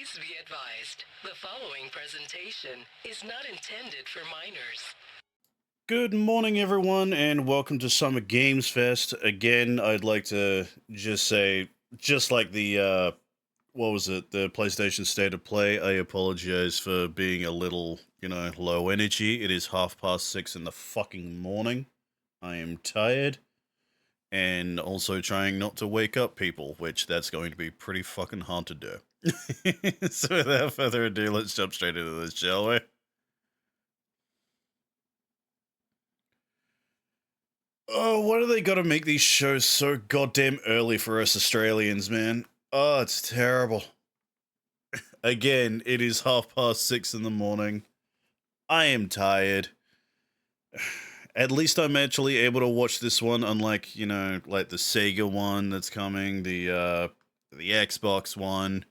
Please be advised, the following presentation is not intended for minors. Good morning, everyone, and welcome to Summer Games Fest. Again, I'd like to just say, just like what was it, the PlayStation State of Play, I apologize for being a little, low energy. It is 6:30 in the fucking morning. I am tired, and also trying not to wake up people, which that's going to be pretty fucking hard to do. So without further ado, let's jump straight into this, shall we? Oh, why do they gotta make these shows so goddamn early for us Australians, man? Oh, it's terrible. Again, it is 6:30 in the morning. I am tired. At least I'm actually able to watch this one, unlike, like the Sega one that's coming, the Xbox one.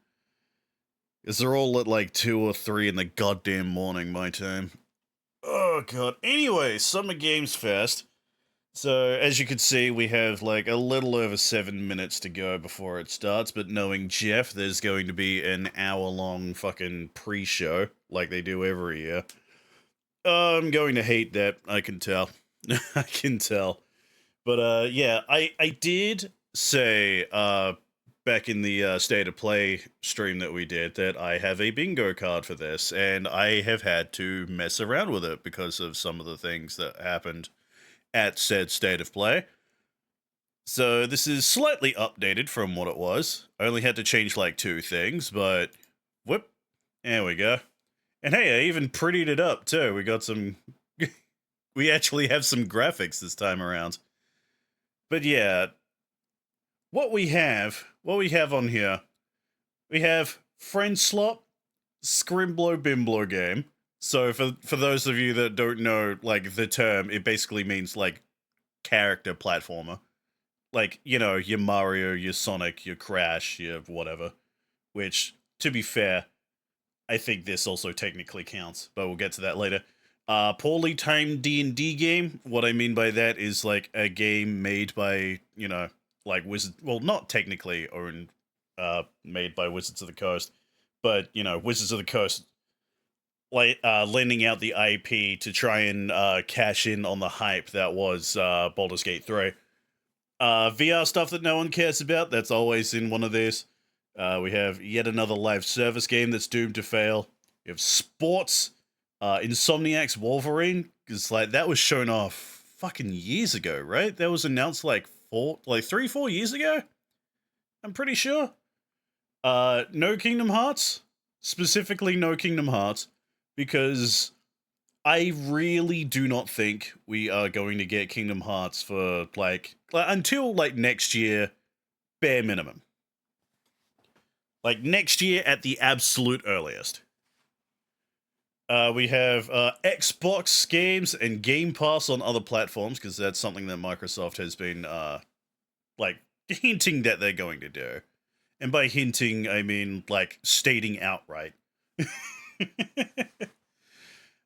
Because they're all at like 2 or 3 in the goddamn morning, my time. Oh, God. Anyway, Summer Games Fest. So, as you can see, we have like a little over 7 minutes to go before it starts, but knowing Jeff, there's going to be an hour-long fucking pre-show, like they do every year. I'm going to hate that, I can tell. I can tell. But, yeah, I did say, back in the State of Play stream that we did, that I have a bingo card for this, and I have had to mess around with it because of some of the things that happened at said State of Play. So this is slightly updated from what it was. I only had to change like 2 things, but whoop, there we go. And hey, I even prettied it up too. We got some. We actually have some graphics this time around. But yeah, what we have on here, we have Friend Slot, Scrimblow Bimblow game. So for those of you that don't know like the term, it basically means like character platformer. Like, your Mario, your Sonic, your Crash, your whatever. Which, to be fair, I think this also technically counts, but we'll get to that later. Poorly timed D&D game. What I mean by that is like a game made by, like Wizard. Well, not technically owned, made by Wizards of the Coast, but Wizards of the Coast, like lending out the IP to try and cash in on the hype that was Baldur's Gate 3. VR stuff that no one cares about, that's always in one of these. We have yet another live service game that's doomed to fail. We have sports, Insomniac's Wolverine, because like that was shown off fucking years ago, right? That was announced like 3, 4 years ago. I'm pretty sure. No Kingdom Hearts, specifically no Kingdom Hearts, because I really do not think we are going to get Kingdom Hearts for like until like next year, bare minimum. Like next year at the absolute earliest. We have Xbox games and Game Pass on other platforms because that's something that Microsoft has been like hinting that they're going to do. And by hinting, I mean like stating outright.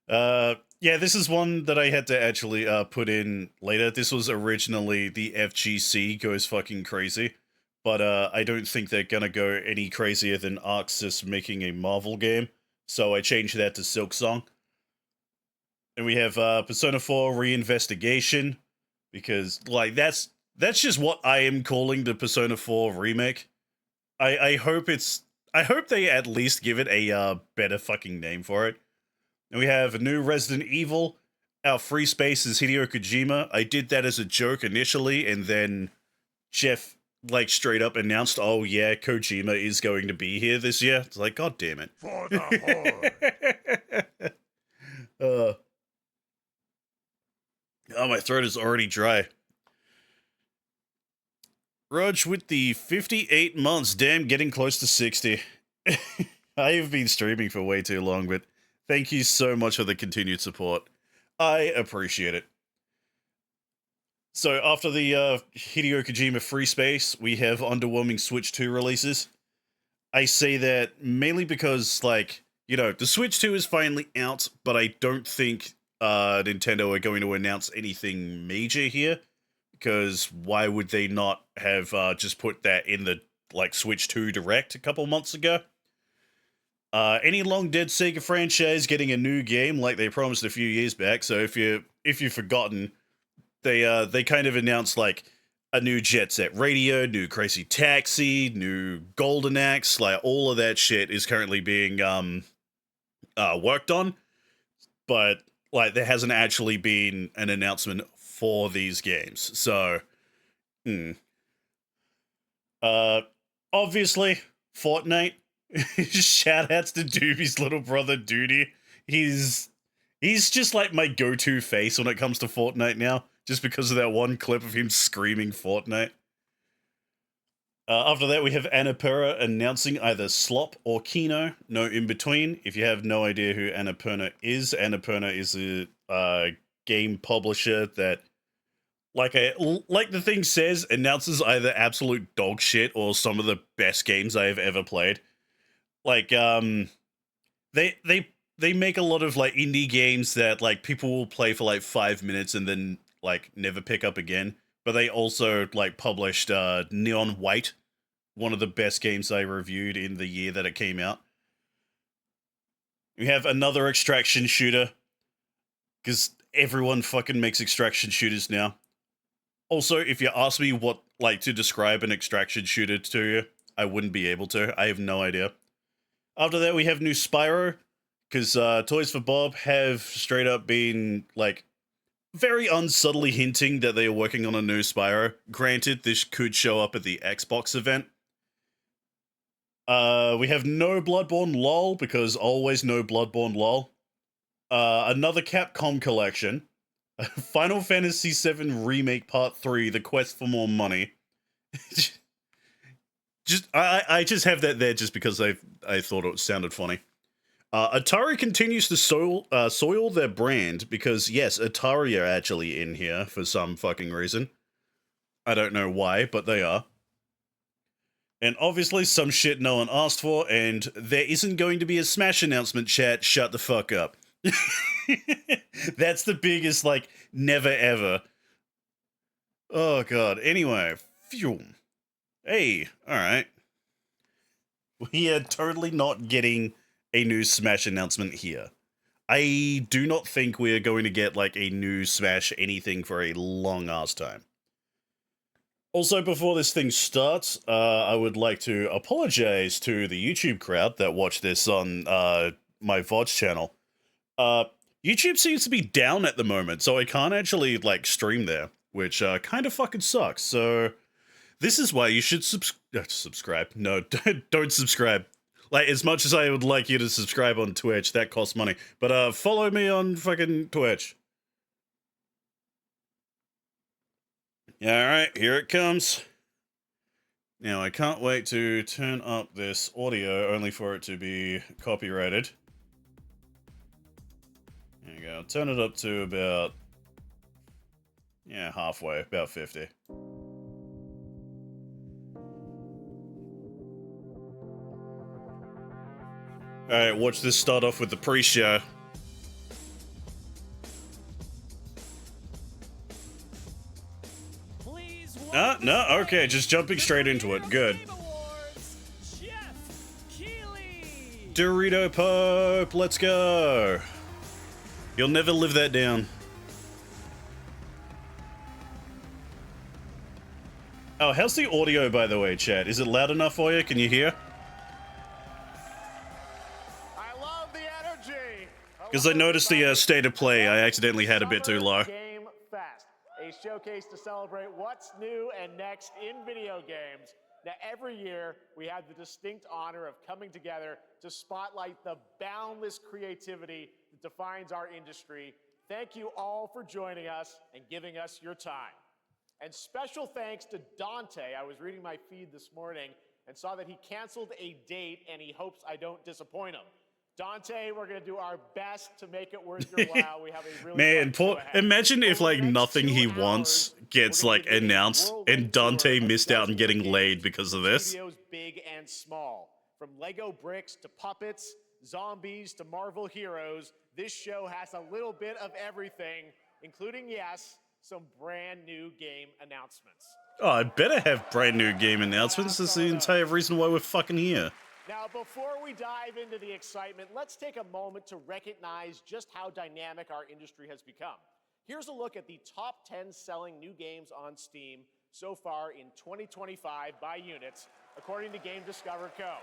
Yeah, this is one that I had to actually put in later. This was originally the FGC goes fucking crazy, but I don't think they're gonna go any crazier than ArcSys making a Marvel game, so I changed that to Silksong. And we have Persona 4 Reinvestigation, because like that's just what I am calling the Persona 4 remake. I hope I hope they at least give it a better fucking name for it. And we have a new Resident Evil. Our free space is Hideo Kojima. I did that as a joke initially, and then Jeff, like, straight up announced, oh yeah, Kojima is going to be here this year. It's like, god damn it. For the Horde. Oh, my throat is already dry. Rudge with the 58 months. Damn, getting close to 60. I have been streaming for way too long, but thank you so much for the continued support. I appreciate it. So after the Hideo Kojima free space, we have underwhelming Switch 2 releases. I say that mainly because, like, the Switch 2 is finally out, but I don't think Nintendo are going to announce anything major here, because why would they not have just put that in the, like, Switch 2 Direct a couple months ago? Any long dead Sega franchise getting a new game like they promised a few years back. So if you've forgotten, they kind of announced like a new Jet Set Radio, new Crazy Taxi, new Golden Axe, like all of that shit is currently being worked on, but like there hasn't actually been an announcement for these games. So, obviously, Fortnite. Shout outs to Doobie's little brother Duty. He's just like my go-to face when it comes to Fortnite now, just because of that one clip of him screaming Fortnite. After that, we have Annapurna announcing either Slop or Kino, no in between. If you have no idea who Annapurna is a game publisher that, like the thing says, announces either absolute dog shit or some of the best games I have ever played. Like, they make a lot of like indie games that like people will play for like 5 minutes and then like never pick up again. But they also like published Neon White, one of the best games I reviewed in the year that it came out. We have another extraction shooter, because everyone fucking makes extraction shooters now. Also, if you ask me what like to describe an extraction shooter to you, I wouldn't be able to. I have no idea. After that, we have new Spyro, because Toys for Bob have straight up been like very unsubtly hinting that they are working on a new Spyro. Granted, this could show up at the Xbox event. We have no Bloodborne LOL, because always no Bloodborne LOL. Another Capcom collection. Final Fantasy VII Remake Part 3, The Quest for More Money. I just have that there just because I thought it sounded funny. Atari continues to soil their brand, because yes, Atari are actually in here for some fucking reason. I don't know why, but they are. And obviously some shit no one asked for, and there isn't going to be a Smash announcement, chat. Shut the fuck up. That's the biggest, like, never ever. Oh god. Anyway, phew. Hey, alright. We are totally not getting a new Smash announcement here. I do not think we are going to get, like, a new Smash anything for a long ass time. Also, before this thing starts, I would like to apologize to the YouTube crowd that watched this on my VODs channel. YouTube seems to be down at the moment, so I can't actually, like, stream there, which kind of fucking sucks. So this is why you should subscribe. No, don't subscribe. Like, as much as I would like you to subscribe on Twitch, that costs money. But follow me on fucking Twitch. Alright, here it comes. Now, I can't wait to turn up this audio, only for it to be copyrighted. There you go. I'll turn it up to about... yeah, halfway. About 50. Alright, watch this start off with the pre-show. No, okay, just jumping straight into it. Good. Dorito Pope, let's go. You'll never live that down. Oh, how's the audio, by the way, chat? Is it loud enough for you? Can you hear? I love the energy. Because I noticed the state of play I accidentally had a bit too low. Game Fest, a showcase to celebrate what's new and next in video games. Now, every year, we have the distinct honor of coming together to spotlight the boundless creativity that defines our industry. Thank you all for joining us and giving us your time. And special thanks to Dante. I was reading my feed this morning and saw that he canceled a date, and he hopes I don't disappoint him. Dante, we're going to do our best to make it worth your while. We have a really Man, imagine if, like, nothing he wants gets, like, announced, and Dante missed out on getting laid because of this. Studios big and small. From Lego bricks to puppets, zombies to Marvel heroes, this show has a little bit of everything, including, yes, some brand new game announcements. Oh, I better have brand new game announcements. That's the entire reason why we're fucking here. Now, before we dive into the excitement, let's take a moment to recognize just how dynamic our industry has become. Here's a look at the top 10 selling new games on Steam so far in 2025 by units, according to Game Discover Co.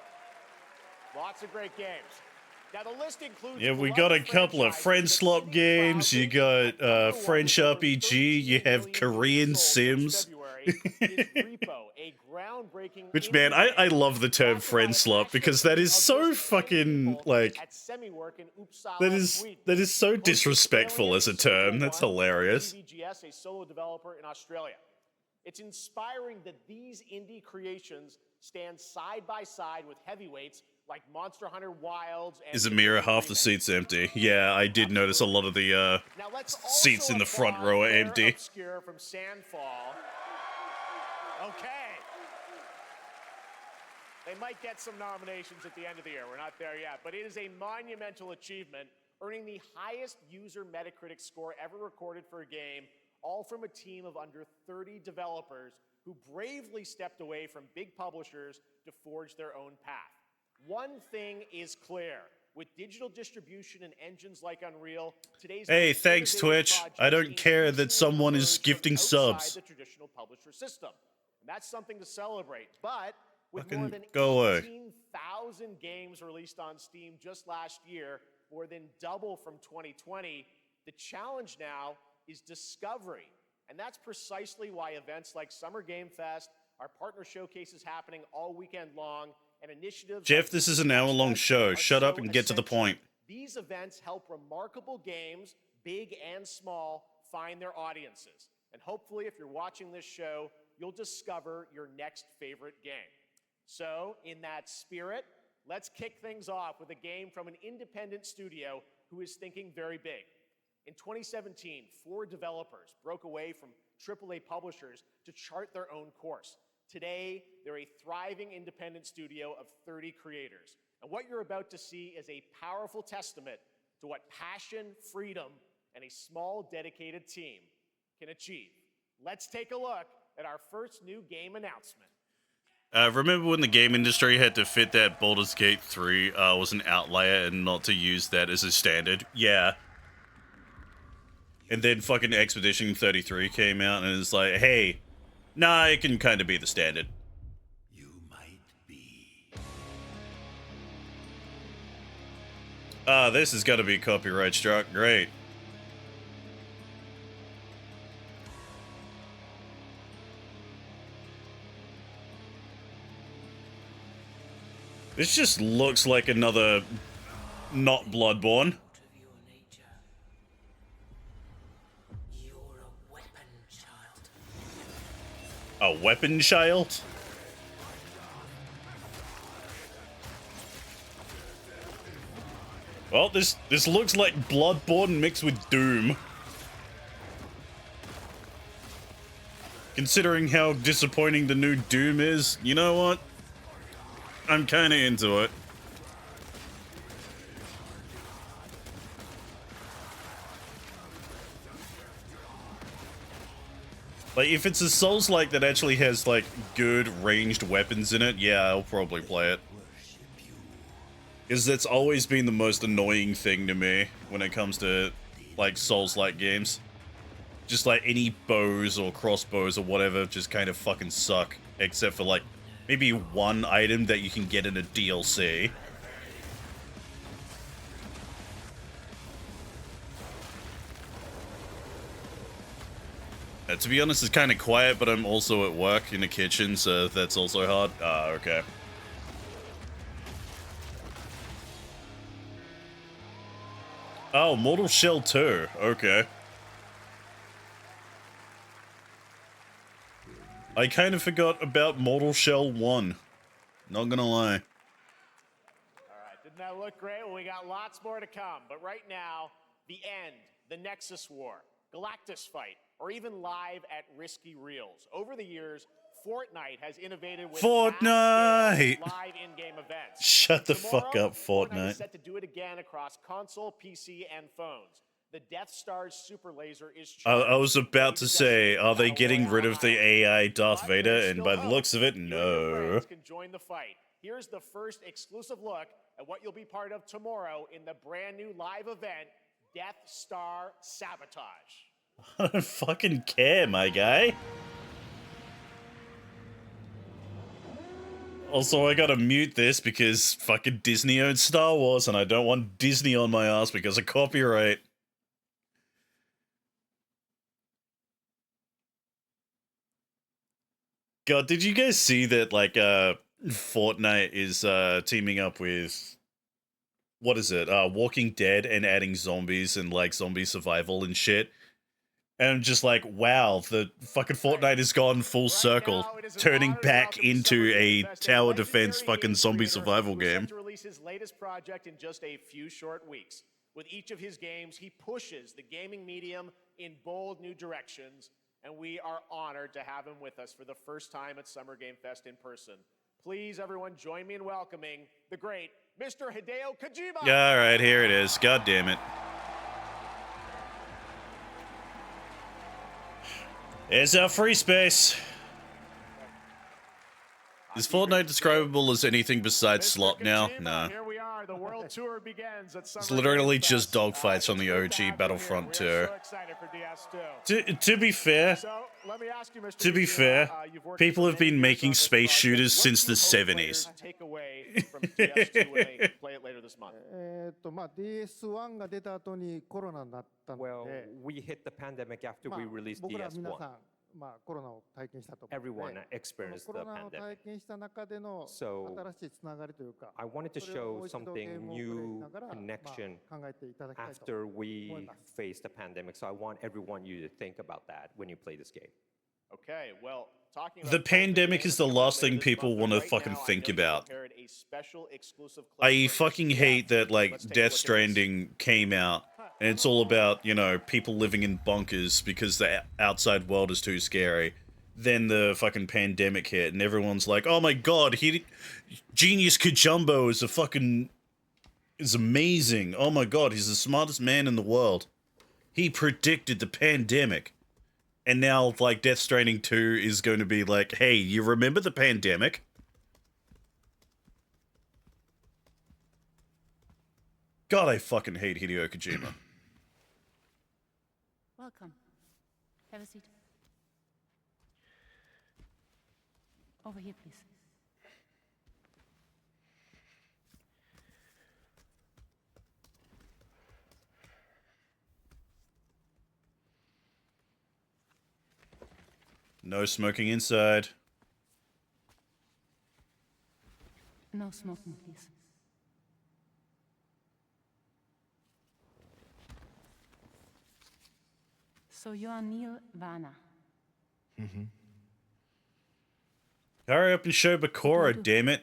Lots of great games. Now, the list includes Yeah, we got a couple of French slop games. You got French RPG. You have Korean Sims. Which, man, I love the term French slop because that is so fucking, like, that is so disrespectful as a term. That's hilarious. a solo developer in Australia. It's inspiring that these indie creations stand side by side with heavyweights like Monster Hunter Wilds and... Is a mirror half the seats empty? Yeah, I did notice a lot of the seats in the front row are empty. Obscure from Sandfall. Okay. They might get some nominations at the end of the year. We're not there yet, but it is a monumental achievement, earning the highest user Metacritic score ever recorded for a game, all from a team of under 30 developers who bravely stepped away from big publishers to forge their own path. One thing is clear. With digital distribution and engines like Unreal, today's... Hey, thanks, Twitch. I don't care that someone is gifting subs. The traditional publisher system. And that's something to celebrate. But with Fucking more than go away. 18,000 games released on Steam just last year, more than double from 2020, the challenge now is discovery. And that's precisely why events like Summer Game Fest, our partner showcases happening all weekend long, and initiatives... Jeff, this is an hour-long show. Shut up and get to the point. These events help remarkable games, big and small, find their audiences. And hopefully, if you're watching this show, you'll discover your next favorite game. So, in that spirit, let's kick things off with a game from an independent studio who is thinking very big. In 2017, 4 developers broke away from AAA publishers to chart their own course. Today, they're a thriving independent studio of 30 creators. And what you're about to see is a powerful testament to what passion, freedom, and a small, dedicated team can achieve. Let's take a look at our first new game announcement. Remember when the game industry had to fit that Baldur's Gate 3 was an outlier and not to use that as a standard? Yeah. And then fucking Expedition 33 came out and it's like, hey, nah, it can kind of be the standard. You might be. This has got to be copyright struck. Great. This just looks like another not Bloodborne. A weapon child? Well, this looks like Bloodborne mixed with Doom. Considering how disappointing the new Doom is, you know what? I'm kinda into it. Like, if it's a Souls-like that actually has, like, good ranged weapons in it, yeah, I'll probably play it. Because that's always been the most annoying thing to me when it comes to, like, Souls-like games. Just, like, any bows or crossbows or whatever just kind of fucking suck. Except for, like, maybe one item that you can get in a DLC. To be honest, it's kind of quiet, but I'm also at work in the kitchen, so that's also hard. Ah, okay. Oh, Mortal Shell 2. Okay. I kind of forgot about Mortal Shell 1. Not gonna lie. All right, didn't that look great? Well, we got lots more to come, but right now, the end, the Nexus War, Galactus Fight, or even live at Risky Reels. Over the years, Fortnite has innovated with Fortnite! live in-game events. Shut the Tomorrow, fuck up, Fortnite Fortnite. is set to do it again across console, PC, and phones. The Death Star's super laser is I was about to say, are they Battle getting rid Royale of the Island. AI Darth But Vader? there's And still by the hope. looks of it, You and your no. friends can join the fight. Here's the first exclusive look at what you'll be part of tomorrow in the brand new live event, Death Star Sabotage. I don't fucking care, my guy. Also, I gotta mute this because fucking Disney owns Star Wars and I don't want Disney on my ass because of copyright. God, did you guys see that, like, Fortnite is teaming up with, what is it, Walking Dead, and adding zombies and, like, zombie survival and shit? And I'm just like, wow, the fucking Fortnite has gone full circle, now, it is an turning honor to back welcome to into Summer Game a Fest tower legendary defense fucking games zombie creator survival who's set game. to release his latest project in just a few short weeks. With each of his games, he pushes the gaming medium in bold new directions, and we are honored to have him with us for the first time at Summer Game Fest in person. Please, everyone, join me in welcoming the great Mr. Hideo Kojima. Yeah, all right, here it is. God damn it. There's our free space. Is Fortnite describable as anything besides Mr. slop now? Kojima, No. Here we are. The world tour begins at Summer It's literally Game just Fest. dogfights on It's the great to OG have you here. Battlefront We are 2. so excited for DS2. To be fair, So, let me ask you, Mr. To be Kojima, fair, you've worked people for have many been years making on this space project. shooters What since do you the hope 70s. players take away from DS2 when they play it later this month? まあ DS1 が出た後にコロナになったの Well, で、 we hit the pandemic after まあ we released 僕ら皆さ DS1. んまあコロナを体験したと思う Everyone ので、 experienced コ the ロナを pandemic. 体験した中での So, 新しいつながりというか、 I wanted to それをも show う一度ゲー something ムをプレイし new ながら、まあ connection 考えていただきたいと after 思い we ます。 faced the pandemic. So I want everyone you to think about that when you play this game. Okay, well, talking about The playing pandemic game is the coming last later thing this people month, want but to right fucking now, I think know you about. prepared a special exclusive clip I for fucking ECF. hate that, like, Let's take a Death look at this. Stranding came out, and it's all about, you know, people living in bunkers because the outside world is too scary. Then the fucking pandemic hit, and everyone's like, oh my god, Genius Kajumbo is amazing. Oh my god, he's the smartest man in the world. He predicted the pandemic. And now, like, Death Stranding 2 is going to be like, hey, you remember the pandemic? God, I fucking hate Hideo Kojima. Welcome. Have a seat. Over here, please. No smoking inside. No smoking, please. So you are Neil Varner. Hurry up and show Bakura, do? damn it.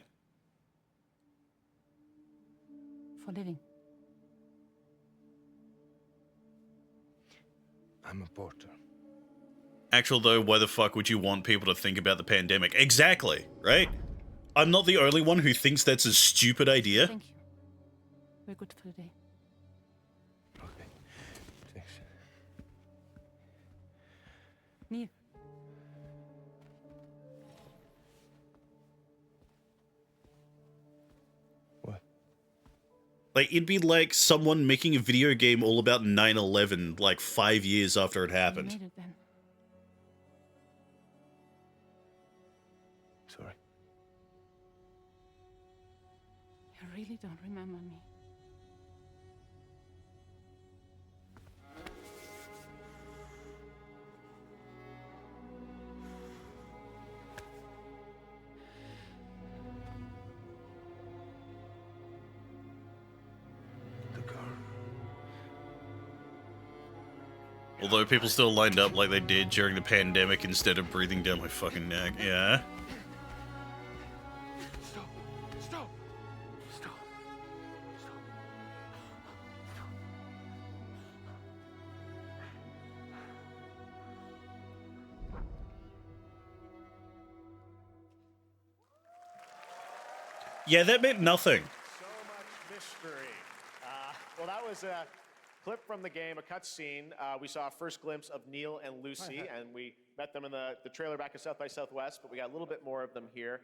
For living. I'm a porter. Actual though, why the fuck would you want people to think about the pandemic? Exactly, right? I'm not the only one who thinks that's a stupid idea. Thank you. We're good for the day. Okay. Thanks. Neil. What? Like, it'd be like someone making a video game all about 9/11, like 5 years after it You happened. made it then. Sorry. You really don't remember me. The girl. Although people still lined up like they did during the pandemic instead of breathing down my fucking neck. Yeah. Stop! Stop! Stop! Stop! Yeah, that meant nothing. So much mystery. Well, that was clip from the game, a cutscene. We saw a first glimpse of Neil and Lucy, and we met them in the trailer back at South by Southwest, but we got a little bit more of them here.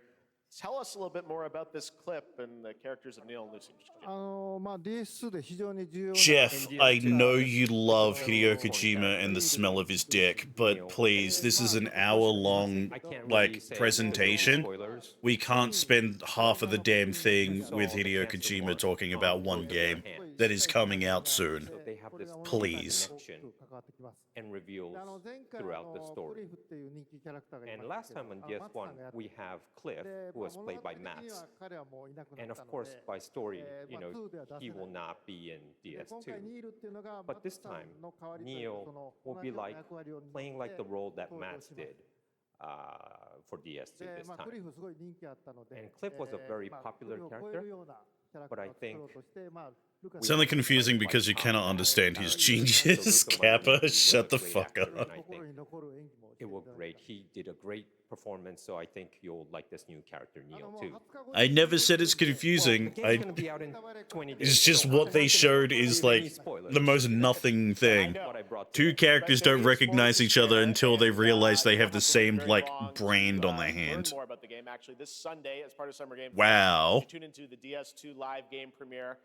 Tell us a little bit more about this clip and the characters of Neil and Lucy. Mr. Kojima. まあ DS2 で非常に重要な Jeff, I know you love Hideo Kojima and the smell of his dick, but please, this is an hour-long, like, presentation. We can't spend half of the damn thing with Hideo Kojima talking about one game that is coming out soon. They have this Please. connection 関わってきます。 and reveals で前回 throughout the ク story. リフっていう人気キャラクターがい And ま last すけど time on マッツさ DS1, んがやって we have Cliff, で who was 物 played 語 by 的には Mats. 彼はもういなくな And った of の course, で by story, まあ 2では出 he せ will ない not be in で今回 DS2. ニールっていうのがマ But ッ this ツさ time, んの代わりという Neil その will 同 be じような like 役割を担って playing like the role that 登場 Mats します did for DS2 で this まあクリ time. フすごい人気あったので And Cliff was a very まあ popular クリフを超える character, ようなキャラクタ but ー I を作ろう think としてまあルカ It's only confusing because you cannot understand his genius. Kappa, shut the fuck up. 心に残る演技もして It いた worked だ great. きました He did a great performance, so I think you'll like this new character, あの Neil, もう too. 20日後に I never said it's Well, the confusing. game's I gonna be out in 20 days. It's just so what I'm they not showed gonna is give any like spoilers. the most nothing thing. What I brought Two today. characters don't recognize each other until they realize they have the same like brand on their Learn hand. more about the game actually this Sunday as part of Summer Game Fest. Wow. You tune into the DS2 live game premiere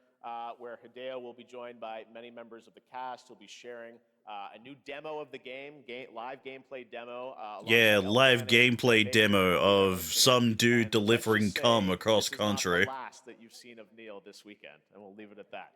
where Hideo will be joined by many members of the cast. He'll be sharing a new demo of the game, live gameplay demo. Yeah, alongside live Elle Fanning, gameplay David demo Fincher, of some dude and let's delivering just say cum across this is not country. the last that you've seen of Neil this weekend, and we'll leave it at that.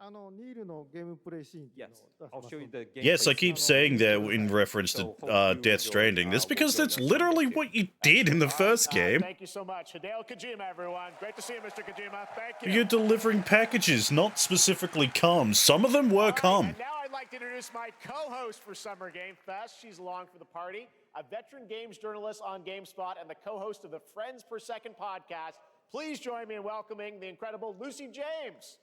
あのニールのゲームプレイシーンっていう Yes, のを出し I'll ます show you ので the gameplay. Yes, I keep scene. saying that in reference to Death Stranding. That's because that's literally what you did in the first game. Thank you so much. Hideo Kojima, everyone. Great to see you, Mr. Kojima. Thank you. You're delivering packages, not specifically cum. Some of them were cum. And now I'd like to introduce my co-host for Summer Game Fest. She's along for the party, a veteran games journalist on GameSpot and the co-host of the Friends Per Second podcast. Please join me in welcoming the incredible Lucy James.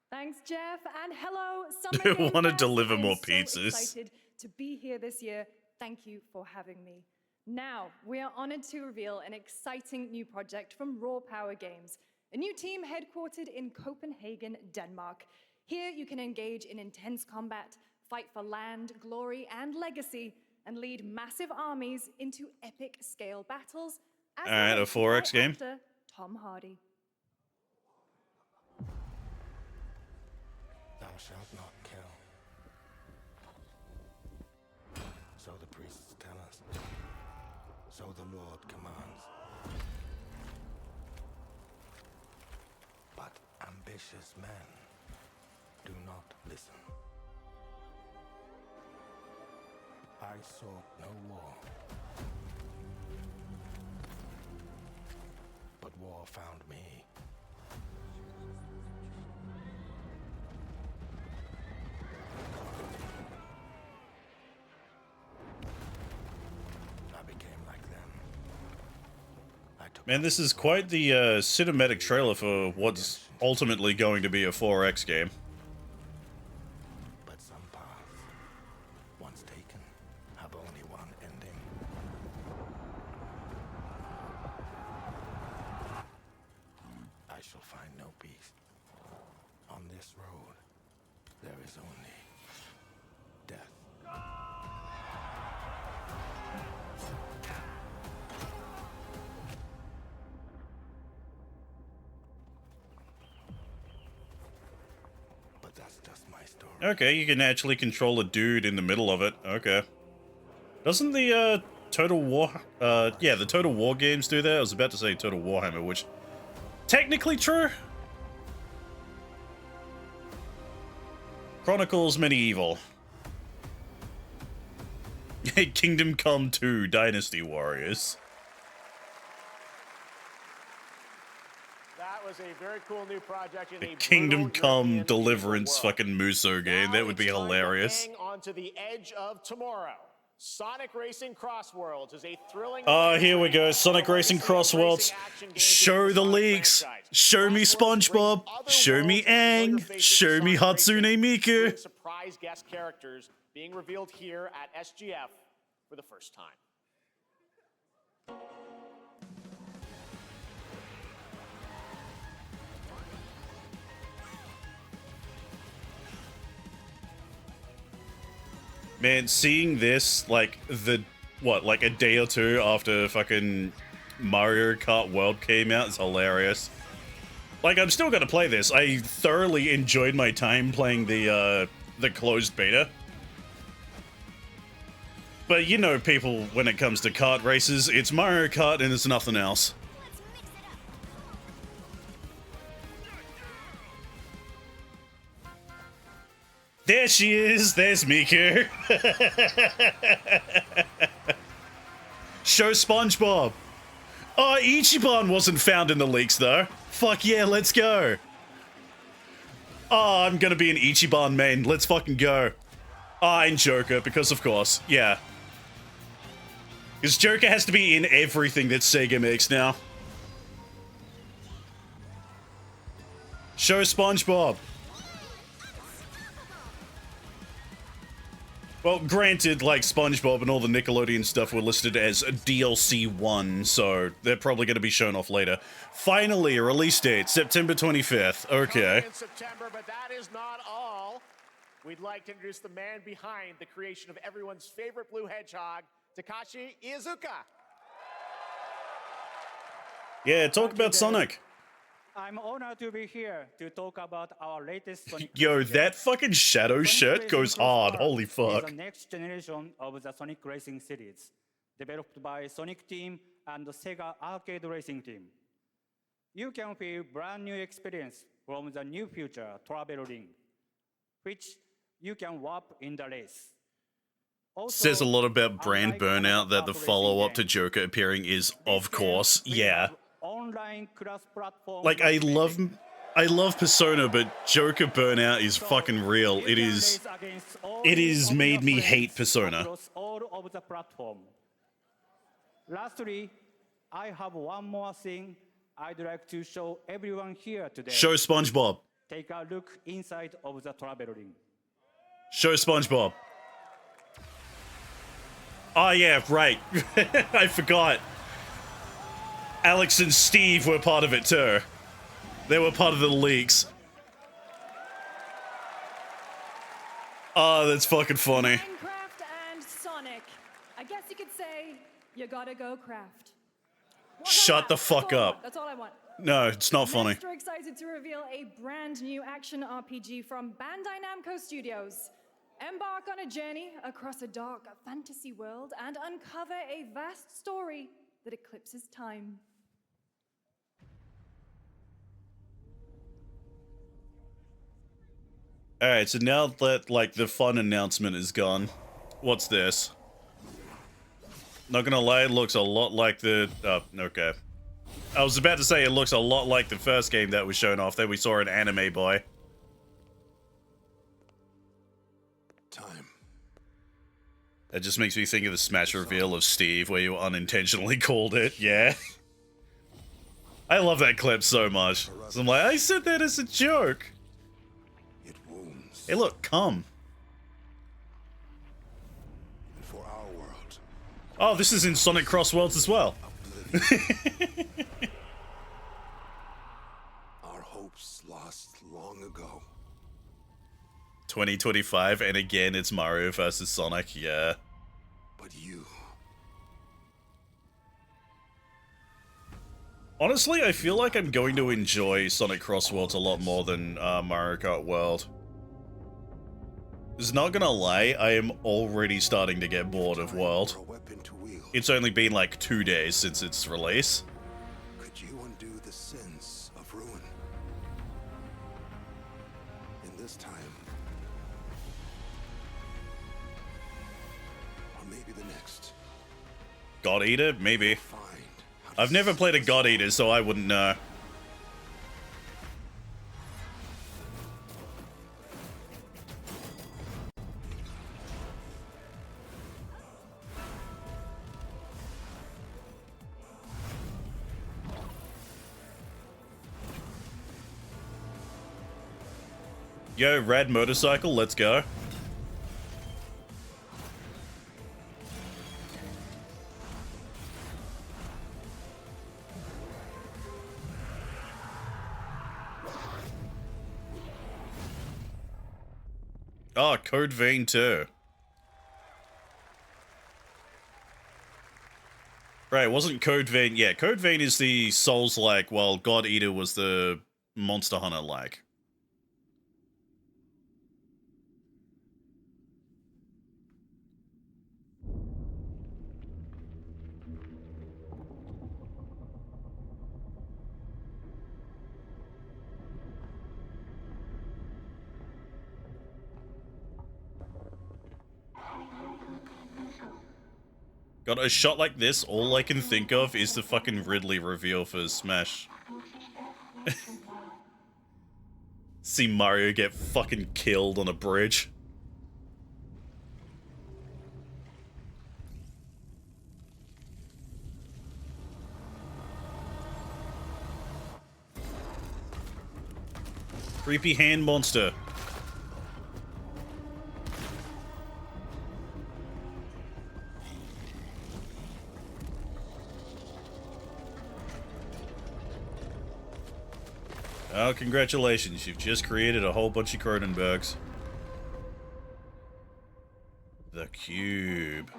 Thanks, Jeff, and hello, Summer Game Wanna Fest. deliver I am more so pizzas. excited to be here this year. Thank you for having me. Now, we are honored to reveal an exciting new project from Raw Power Games, a new team headquartered in Copenhagen, Denmark. Here, you can engage in intense combat, fight for land, glory, and legacy, and lead massive armies into epic scale battles. As Alright, a narrated 4X by game. actor Tom Hardy. Thou shalt not kill. So the priests tell us. So the Lord commands. But ambitious men do not listen. I sought no war. But war found me. I became like them. I took Man, this is quite the cinematic trailer for what's ultimately going to be a 4X game. But some paths, once taken, have only one ending. I shall find no peace. On this road, there is only death. But that's just my story. Okay, you can actually control a dude in the middle of it. Okay. Doesn't the Total War yeah, the Total War games do that? I was about to say Total Warhammer, which technically true. Chronicles Medieval. Kingdom Come 2 Dynasty Warriors. That was a very cool new project in The a Kingdom brutal Come European Deliverance world. fucking Muso game. That would be Now it's time to hilarious. hang on to the edge of tomorrow. Sonic Racing Cross Worlds is a thrilling. Oh, here we go. Sonic Racing Cross Worlds. Show the leaks. Show me SpongeBob. Show me Aang. Show me Hatsune Miku. Surprise guest characters being revealed here at SGF for the first time. Man, seeing this, like, like a day or two after fucking Mario Kart World came out is hilarious. Like, I'm still gonna play this. I thoroughly enjoyed my time playing the closed beta. But you know people, when it comes to kart races, it's Mario Kart and it's nothing else. There she is! There's Miku! Show SpongeBob! Oh, Ichiban wasn't found in the leaks, though. Fuck yeah, let's go! Oh, I'm gonna be an Ichiban main. Let's fucking go. Oh, and Joker, because of course. Yeah. Because Joker has to be in everything that Sega makes now. Show SpongeBob! Well, granted, like, SpongeBob and all the Nickelodeon stuff were listed as DLC 1, so they're probably going to be shown off later. Finally, a release date, September 25th. Okay. In September, but that is not all. We'd like to introduce the man behind the creation of everyone's favorite blue hedgehog, Takashi Iizuka. Yeah, talk about Sonic. I'm honored to be here to talk about our latest Sonic. Yo, that fucking Shadow shirt goes hard. Holy fuck. Is the next generation of the Sonic Racing series, developed by Sonic Team and the Sega Arcade Racing Team. You can feel brand new experience from the new future travel ring, which you can warp in the race. Also, Says a lot about brand unlike burnout other that the kart follow-up to racing games, Joker appearing is, of this game course, will yeah. have online cross-platform Like, I love Persona, but Joker burnout is fucking real. It is made me hate Persona. across all of the platform. Lastly, I have one more thing I'd like to show everyone here today. Show SpongeBob. Take a look inside of the travel ring. Show SpongeBob. Oh yeah, right. I forgot. Alex and Steve were part of it too. They were part of the leaks. Oh, that's fucking funny. Minecraft and Sonic. I guess you could say you gotta go craft. What Shut I the want. fuck That's all I up. want. That's all I want. No, it's not funny. Next, we're excited to reveal a brand new action RPG from Bandai Namco Studios. Embark on a journey across a dark fantasy world and uncover a vast story that eclipses time. Alright, so now that, like, the fun announcement is gone, what's this? Not gonna lie, it looks a lot like the... Oh, okay. I was about to say it looks a lot like the first game that was shown off, that we saw an anime boy. Time. That just makes me think of the Smash reveal of Steve, where you unintentionally called it, yeah. I love that clip so much. So I'm like, I said that as a joke. It wounds. Hey look, come. And for our world, Oh, this is in Sonic Cross Worlds as well. our hopes lost long ago. 2025, and again, it's Mario versus Sonic, yeah. But you, Honestly, I feel like I'm going to enjoy Sonic Cross Worlds a lot more than Mario Kart World. Is not gonna lie, I am already starting to get bored of World. for a weapon to wield. It's only been like 2 days since its release. Could you undo the sins of ruin? In this time, or maybe the next, God Eater? Maybe. find how to I've never played a God Eater, so I wouldn't know. Yo, rad motorcycle, let's go. Oh, Code Vein 2. Right, wasn't Code Vein... Yeah, Code Vein is the Souls-like, while God Eater was the Monster Hunter-like. God, a shot like this, all I can think of is the fucking Ridley reveal for Smash. See Mario get fucking killed on a bridge. Creepy hand monster. Oh, congratulations. You've just created a whole bunch of Cronenbergs. The Cube.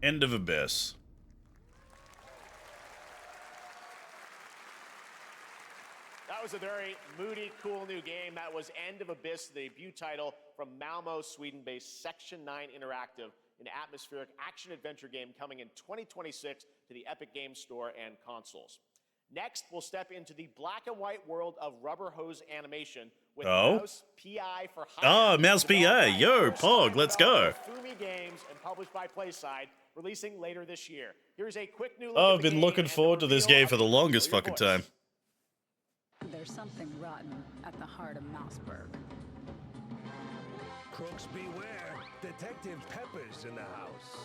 End of Abyss. That was a very moody, cool new game. That was End of Abyss, the debut title from Malmo, Sweden-based Section 9 Interactive, an atmospheric action-adventure game coming in 2026 to the Epic Games Store and consoles. Next, we'll step into the black and white world of Rubber Hose Animation with Mouse PI for Hire. Mouse PI. Yo, Pog, let's go. Fumi Games and published by PlaySide, releasing later this year. Here's a quick new look Oh, at I've the been game looking and the forward to this reveal game of for the the longest familiar fucking time. voice. There's something rotten at the heart of Mouseburg. Crooks beware. Detective Pepper's in the house.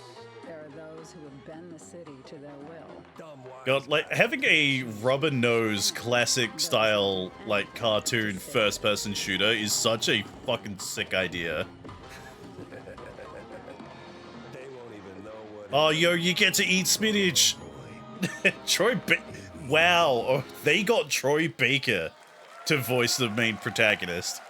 There are those who would bend the city to their will. Dumb wise God, like, having a rubber nose classic style, like, cartoon first person shooter is such a fucking sick idea. They won't even know what. Oh, yo, you get to eat spinach. Wow, oh, they got Troy Baker to voice the main protagonist.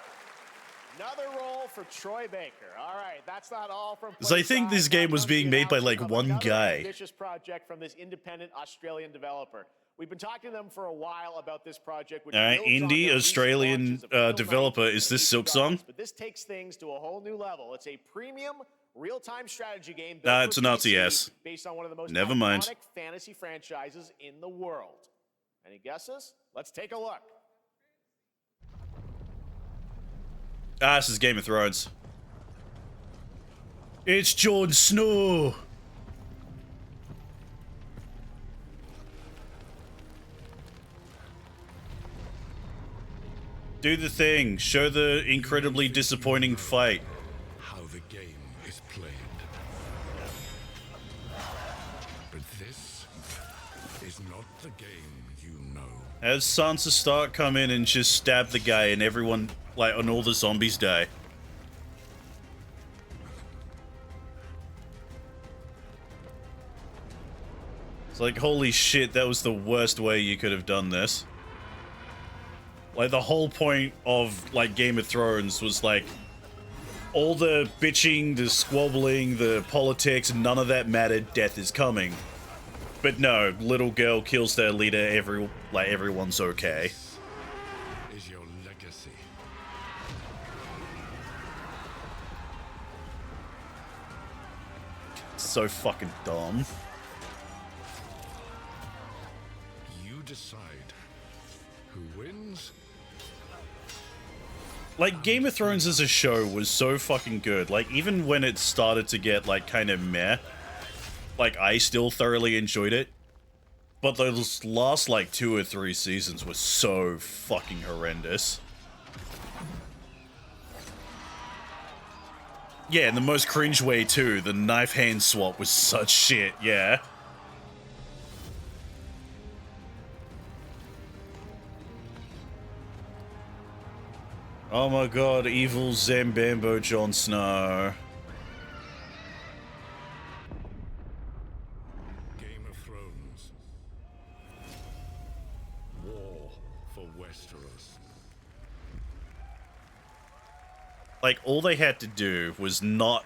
Another role for Troy Baker. All right, that's not all from. So I think this game was being made by, like, one guy. Ambitious project from this independent Australian developer. We've been talking to them for a while about this project. Which builds on indie their recent Australian launches of Little Knights developer. and Is this League of Silksong? Gods. But this takes things to a whole new level. It's a premium real-time strategy game. built Nah, for it's an RTS. PC based on one of the most Never mind. iconic fantasy franchises in the world. Any guesses? Let's take a look. Ah, this is Game of Thrones. It's Jon Snow. Do the thing. Show the incredibly disappointing fight. How the game is played. But this is not the game you know. As Sansa Stark come in and just stab the guy and everyone, like, and all the zombies die. It's like, holy shit, that was the worst way you could have done this. Like, the whole point of, like, Game of Thrones was, like, all the bitching, the squabbling, the politics, none of that mattered, death is coming. But no, little girl kills their leader, everyone's okay. Is your legacy. So fucking dumb. You decide who wins. Like, Game of Thrones as a show was so fucking good. Like, even when it started to get, like, kind of meh, like, I still thoroughly enjoyed it. But those last, like, 2 or 3 seasons were so fucking horrendous. Yeah, in the most cringe way, too. The knife hand swap was such shit, yeah. Oh my god, evil Zambambo Jon Snow. Game of Thrones. War for Westeros. Like, all they had to do was not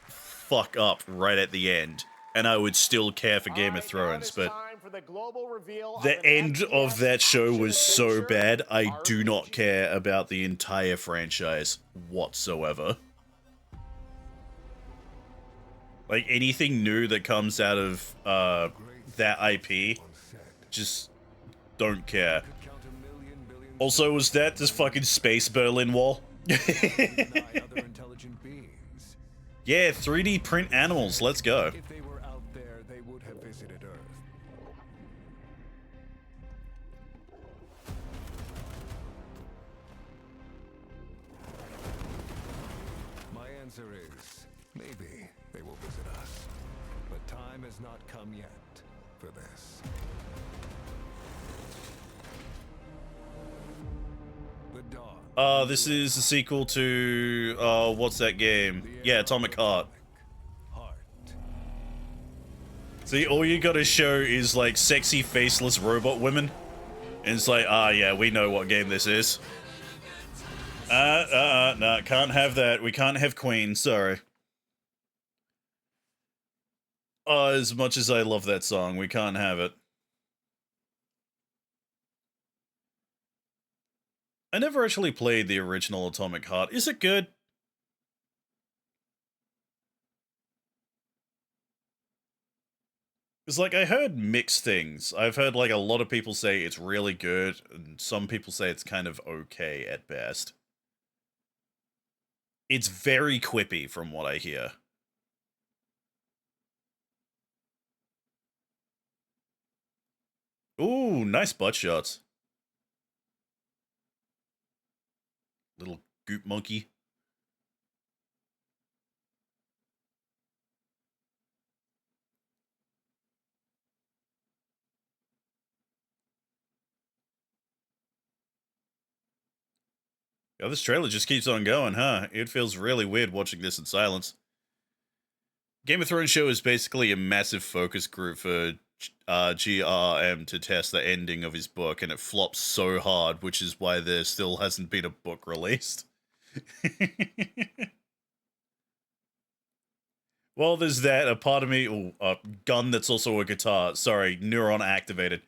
fuck up right at the end, and I would still care for Game of Thrones, but the end of that show was so bad, I do not care about the entire franchise whatsoever. Like, anything new that comes out of that IP, just don't care. Also, was that this fucking space Berlin Wall? Yeah, 3D print animals, let's go. If they were out there, they would have visited Earth. My answer is, maybe they will visit us. But time has not come yet for this. The Dawn. This is a sequel to, what's that game? Yeah, Atomic Heart. See, all you gotta show is, like, sexy, faceless robot women. And it's like, yeah, we know what game this is. No, can't have that. We can't have Queen, sorry. As much as I love that song, we can't have it. I never actually played the original Atomic Heart. Is it good? It's like, I heard mixed things. I've heard, like, a lot of people say it's really good, and some people say it's kind of okay at best. It's very quippy, from what I hear. Ooh, nice butt shots. Little goop monkey. Yeah, this trailer just keeps on going, huh? It feels really weird watching this in silence. Game of Thrones show is basically a massive focus group for GRM to test the ending of his book, and it flops so hard, which is why there still hasn't been a book released. Well, there's that. A part of me... a gun that's also a guitar. Sorry, neuron activated.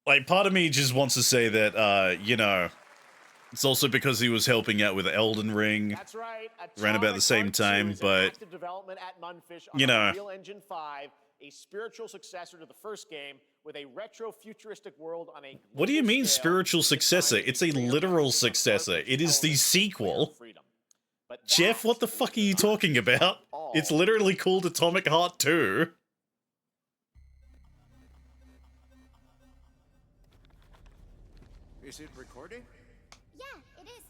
Like, part of me just wants to say that, you know, it's also because he was helping out with Elden Ring. That's right. Around about the same time, but, you know, Unreal Engine 5, a spiritual successor to the first game with a retro-futuristic world on a... What do you mean spiritual successor? It's a literal successor. It is the sequel. Jeff, what the fuck are you talking about? It's literally called Atomic Heart 2. Is it recording? Yeah, it is.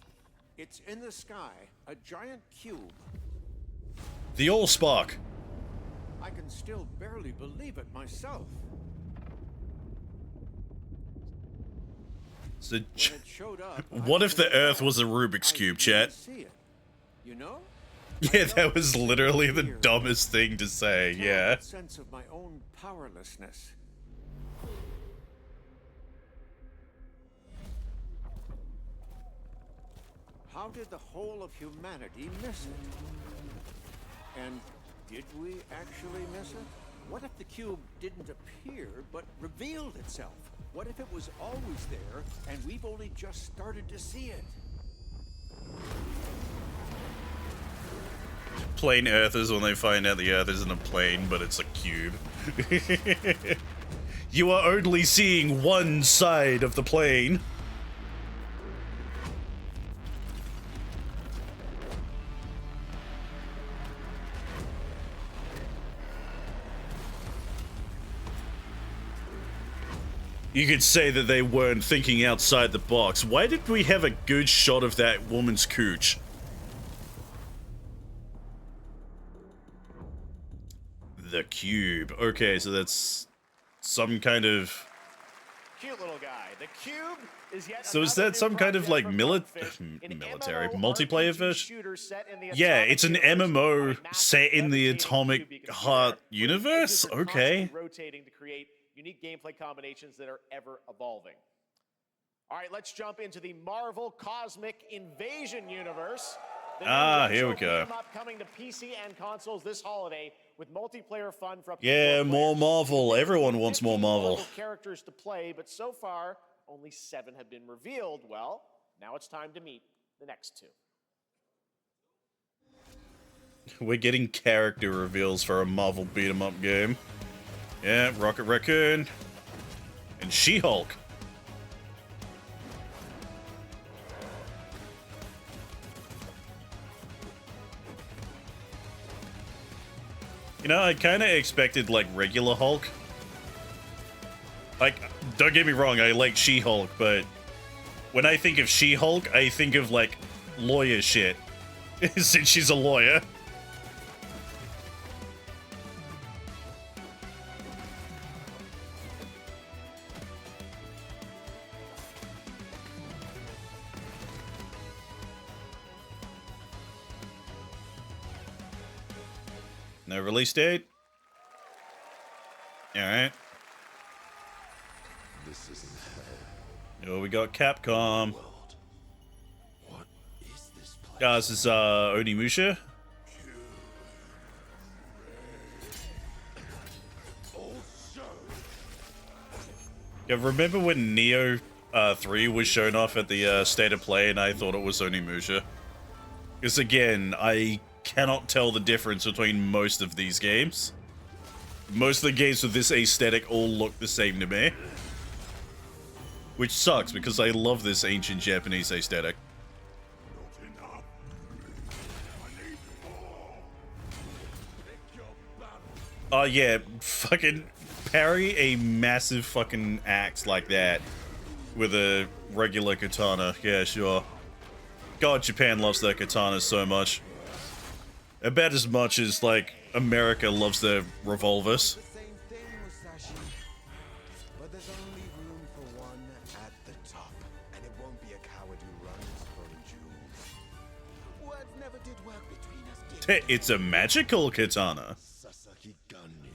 It's in the sky, a giant cube. The Allspark. I can still barely believe it myself. So, When it showed up, what if the Earth was a Rubik's Cube, chat? see it. You know? Yeah, that was literally the dumbest thing to say, yeah. Sense of my own powerlessness. How did the whole of humanity miss it? And did we actually miss it? What if the cube didn't appear, but revealed itself? What if it was always there, and we've only just started to see it? Plain Earthers when they find out the Earth isn't a plane, but it's a cube. You are only seeing one side of the plane. You could say that they weren't thinking outside the box. Why did we have a good shot of that woman's cooch? The cube. Okay, so that's some kind of... Cute little guy. The cube is yet So is that some kind of, like, military, multiplayer version? Yeah, it's an MMO set in the Atomic Heart universe? Okay. Rotating to create unique gameplay combinations that are ever evolving. All right, let's jump into the Marvel Cosmic Invasion universe. Here we go. Coming to PC and consoles this holiday with multiplayer fun for up to Yeah, 4 more players. Marvel. Everyone wants more 15 Marvel. characters to play, but so far only 7 have been revealed. Well, now it's time to meet the next 2. We're getting character reveals for a Marvel beat 'em up game. Yeah, Rocket Raccoon and She-Hulk. You know, I kind of expected, like, regular Hulk. Like, don't get me wrong, I like She-Hulk, but when I think of She-Hulk, I think of, like, lawyer shit. Since she's a lawyer. No release date? Alright. This isn't hell. Oh, we got Capcom. What is this place? Guys, this is Onimusha. Yeah, remember when Neo 3 was shown off at the State of Play and I thought it was Onimusha? Because again, I cannot tell the difference between most of these games. Most of the games with this aesthetic all look the same to me. Which sucks, because I love this ancient Japanese aesthetic. Oh yeah, fucking parry a massive fucking axe like that with a regular katana. Yeah, sure. God, Japan loves their katanas so much. About as much as, like, America loves their revolvers. The same thing, Musashi. But there's only room for one at the top, and it won't be a coward who runs from jewels. Words never did work between us, did It's a magical katana. Sasaki Gunny.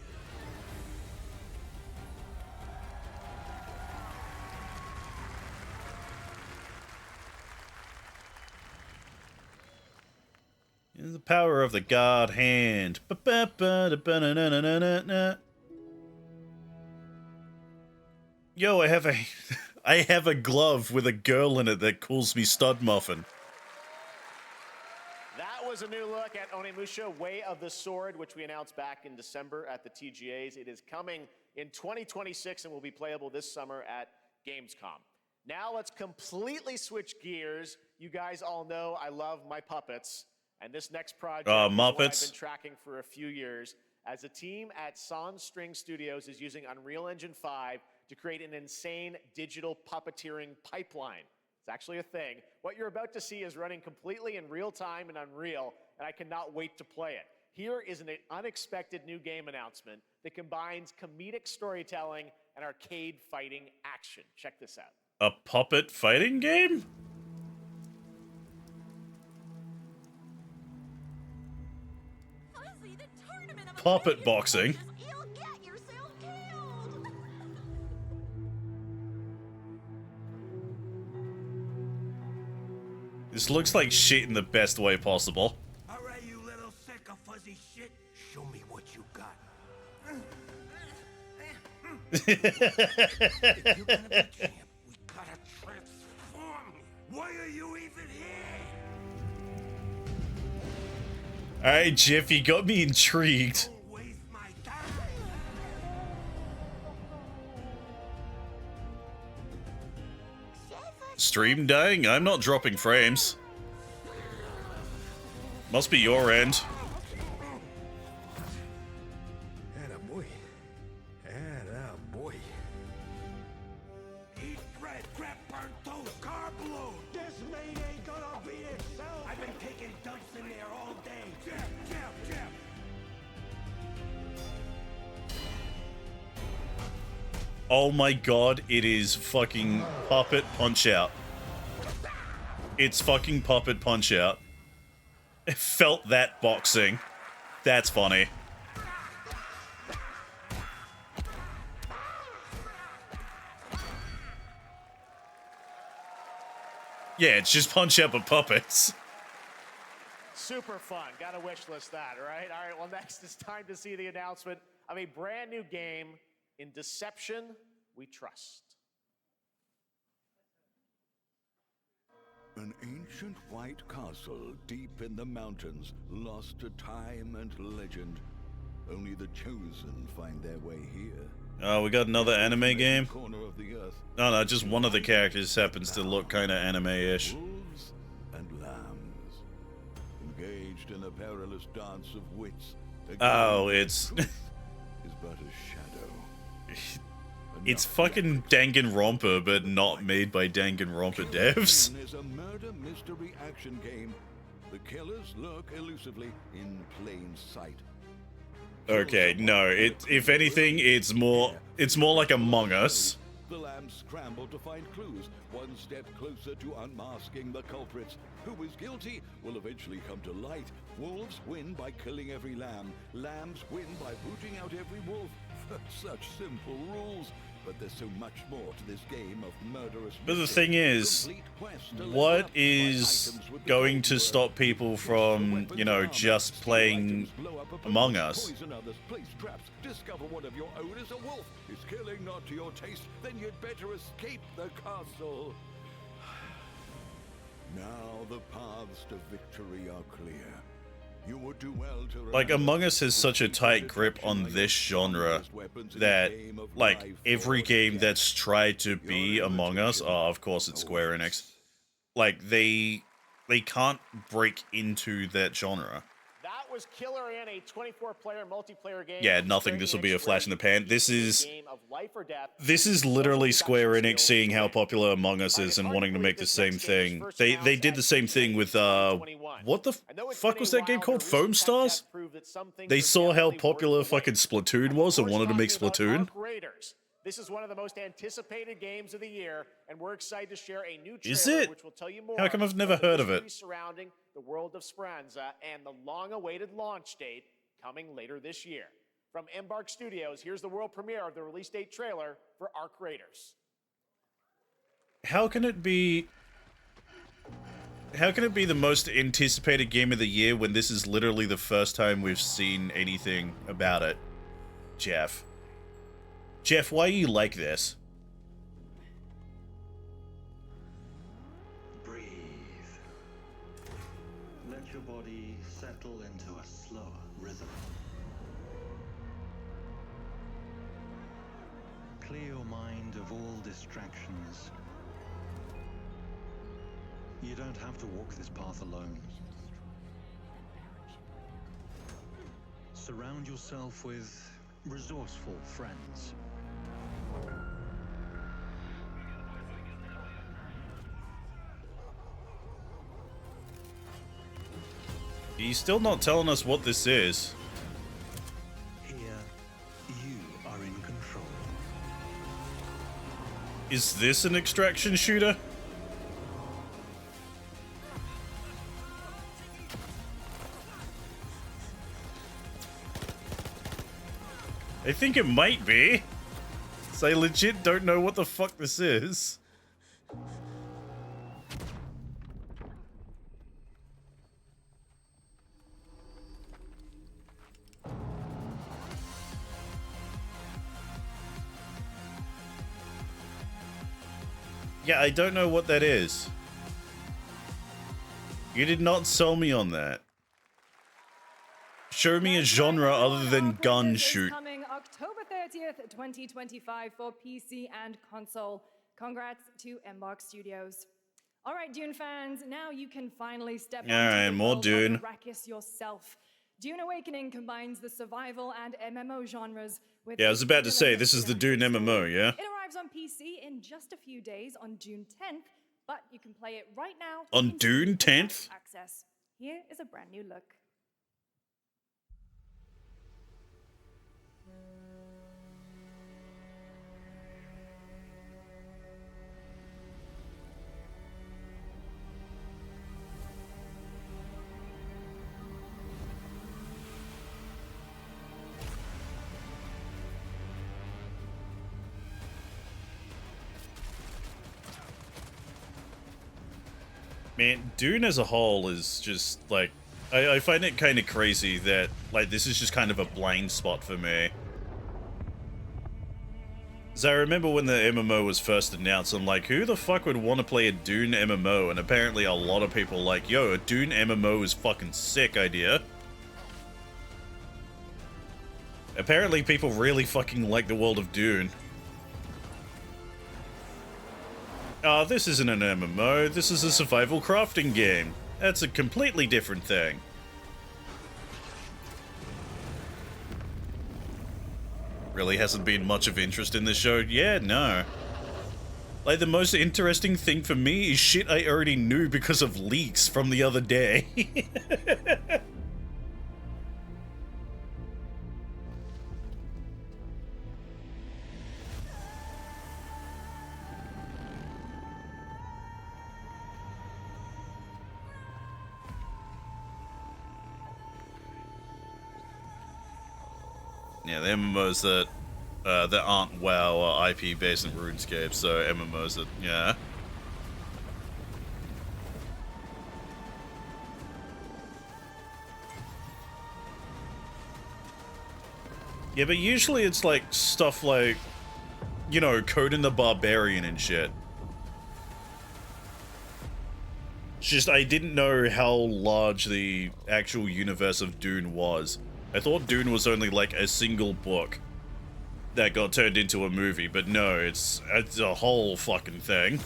The power of the God Hand. Yo, I have a glove with a girl in it that calls me Stud Muffin. That was a new look at Onimusha Way of the Sword, which we announced back in December at the TGAs. It is coming in 2026 and will be playable this summer at Gamescom. Now let's completely switch gears. You guys all know I love my puppets. And this next project is what I've Muppets. been tracking for a few years, as a team at Sans String Studios is using Unreal Engine 5 to create an insane digital puppeteering pipeline. It's actually a thing. What you're about to see is running completely in real time in Unreal, and I cannot wait to play it. Here is an unexpected new game announcement that combines comedic storytelling and arcade fighting action. Check this out. A puppet fighting game? Puppet boxing. This looks like shit in the best way possible. All right, you little sick of fuzzy shit. Show me what you got. If you're gonna be champ, we gotta transform you. Why are you even here? Alright, Jeff, you got me intrigued. Don't waste my time. Stream dying? I'm not dropping frames. Must be your end. Attaboy. Attaboy. Eat bread, grab burnt toast, carb load. This mate ain't gonna beat itself. I've been taking dumps in there all day. Jeff. Oh my god, it is fucking Puppet Punch-Out. It's fucking Puppet Punch-Out. It felt that boxing. That's funny. Yeah, it's just Punch Out but puppets. Super fun. Gotta wish list that, right? All right, well, next it's time to see the announcement of a brand new game in Deception We Trust. An ancient white castle deep in the mountains, lost to time and legend. Only the chosen find their way here. Oh, we got another anime game? Corner of the earth. No, just one of the characters happens to look kind of anime-ish. Wolves and lambs, engaged in a perilous dance of wits. Oh, it's... is but a shadow. It's fucking Danganronpa, but not made by Danganronpa devs. Is a murder mystery action game. The killers lurk elusively in plain sight. Okay, no, if anything, it's more like Among Us. The lambs scramble to find clues, one step closer to unmasking the culprits. Who is guilty will eventually come to light. Wolves win by killing every lamb. Lambs win by booting out every wolf. Such simple rules. But there's so much more to this game of murderous... But the thing is, what is going to stop people from, you know, just playing Among Us? Discover one of your own is a wolf. Is killing not to your taste? Then you'd better escape the castle. Now the paths to victory are clear. You would do well to like, Among Us has such a tight grip on this genre that, like, every game that's tried to be Among Us, oh, of course it's Square Enix, like, they can't break into that genre. That was Killer in a 24-player multiplayer game. Yeah, nothing, this will be a flash in the pan. This is game of life or death. This is literally Square Enix seeing how popular Among Us is and wanting to make the same thing. They did the same thing with what the fuck was that game called? Foam Stars? They saw how popular fucking Splatoon was and wanted to make Splatoon. This is one of the most anticipated games of the year, and we're excited to share a new Is trailer it? which will tell you more. How come I've never heard of it? Surrounding the world of Speranza and the long-awaited launch date coming later this year. From Embark Studios, here's the world premiere of the release date trailer for Arc Raiders. How can it be the most anticipated game of the year when this is literally the first time we've seen anything about it? Jeff. Jeff, why are you like this? Breathe. Let your body settle into a slower rhythm. Clear your mind of all distractions. You don't have to walk this path alone. Surround yourself with resourceful friends. He's still not telling us what this is. Here, you are in control. Is this an extraction shooter? I think it might be. So I legit don't know what the fuck this is. Yeah, I don't know what that is. You did not sell me on that. Show me a genre other than gun shoot. Coming October 30th, 2025 for PC and console. Congrats to Embark Studios. All right, Dune fans, now you can finally step All right, more Dune. Arrakis yourself. Dune Awakening combines the survival and MMO genres with... Yeah, I was about to say, this is the Dune MMO, yeah? It arrives on PC in just a few days on June 10th, but you can play it right now. On Dune 10th? Access. Here is a brand new look. Man, Dune as a whole is just, like, I find it kind of crazy that, like, this is just kind of a blind spot for me. So I remember when the MMO was first announced, I'm like, who the fuck would want to play a Dune MMO? And apparently a lot of people like, yo, a Dune MMO is fucking sick idea. Apparently people really fucking like the world of Dune. This isn't an MMO, this is a survival crafting game. That's a completely different thing. Really hasn't been much of interest in this show? Yeah, no. Like, the most interesting thing for me is shit I already knew because of leaks from the other day. Yeah, the MMOs that aren't WoW are IP based in RuneScape, so MMOs that, yeah. Yeah, but usually it's like stuff like, you know, Conan the Barbarian and shit. It's just I didn't know how large the actual universe of Dune was. I thought Dune was only like a single book that got turned into a movie, but no, it's a whole fucking thing.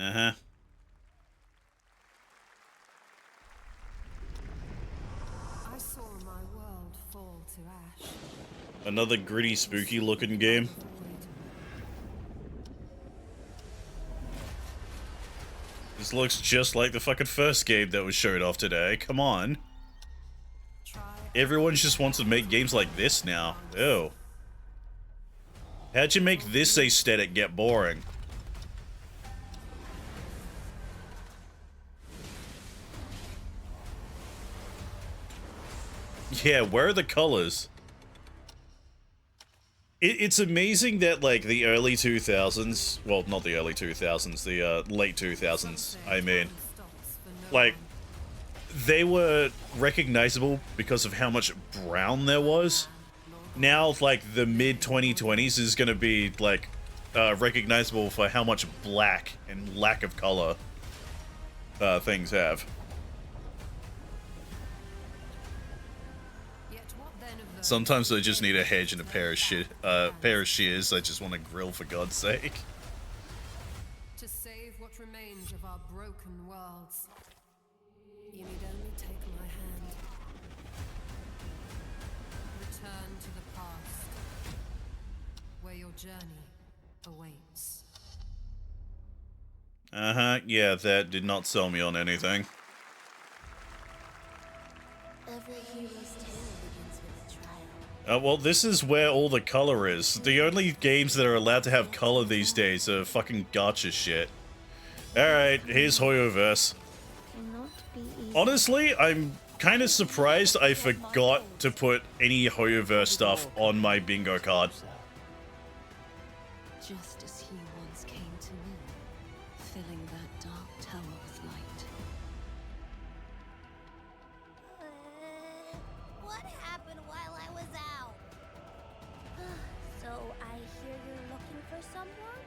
Uh-huh. I saw my world fall to ash. Another gritty, spooky looking game. This looks just like the fucking first game that was showed off today. Come on. Everyone just wants to make games like this now. Ew. How'd you make this aesthetic get boring? Yeah, where are the colors? It's amazing that, like, the early 2000s... Well, not the early 2000s, the late 2000s, I mean. Like, they were recognizable because of how much brown there was. Now, like, the mid-2020s is gonna be, like, recognizable for how much black and lack of color things have. Sometimes I just need a hedge and a pair of shears. I just want to grill, for God's sake. To save what remains of our broken worlds, you need only take my hand. Return to the past, where your journey awaits. Uh-huh, yeah, that did not sell me on anything. Every hero's tale. Well, this is where all the color is. The only games that are allowed to have color these days are fucking gacha shit. Alright, here's Hoyoverse. Honestly, I'm kind of surprised I forgot to put any Hoyoverse stuff on my bingo card. Just as he once came to me, filling that dark tower with light. What happened while I was out? So I hear you're looking for someone?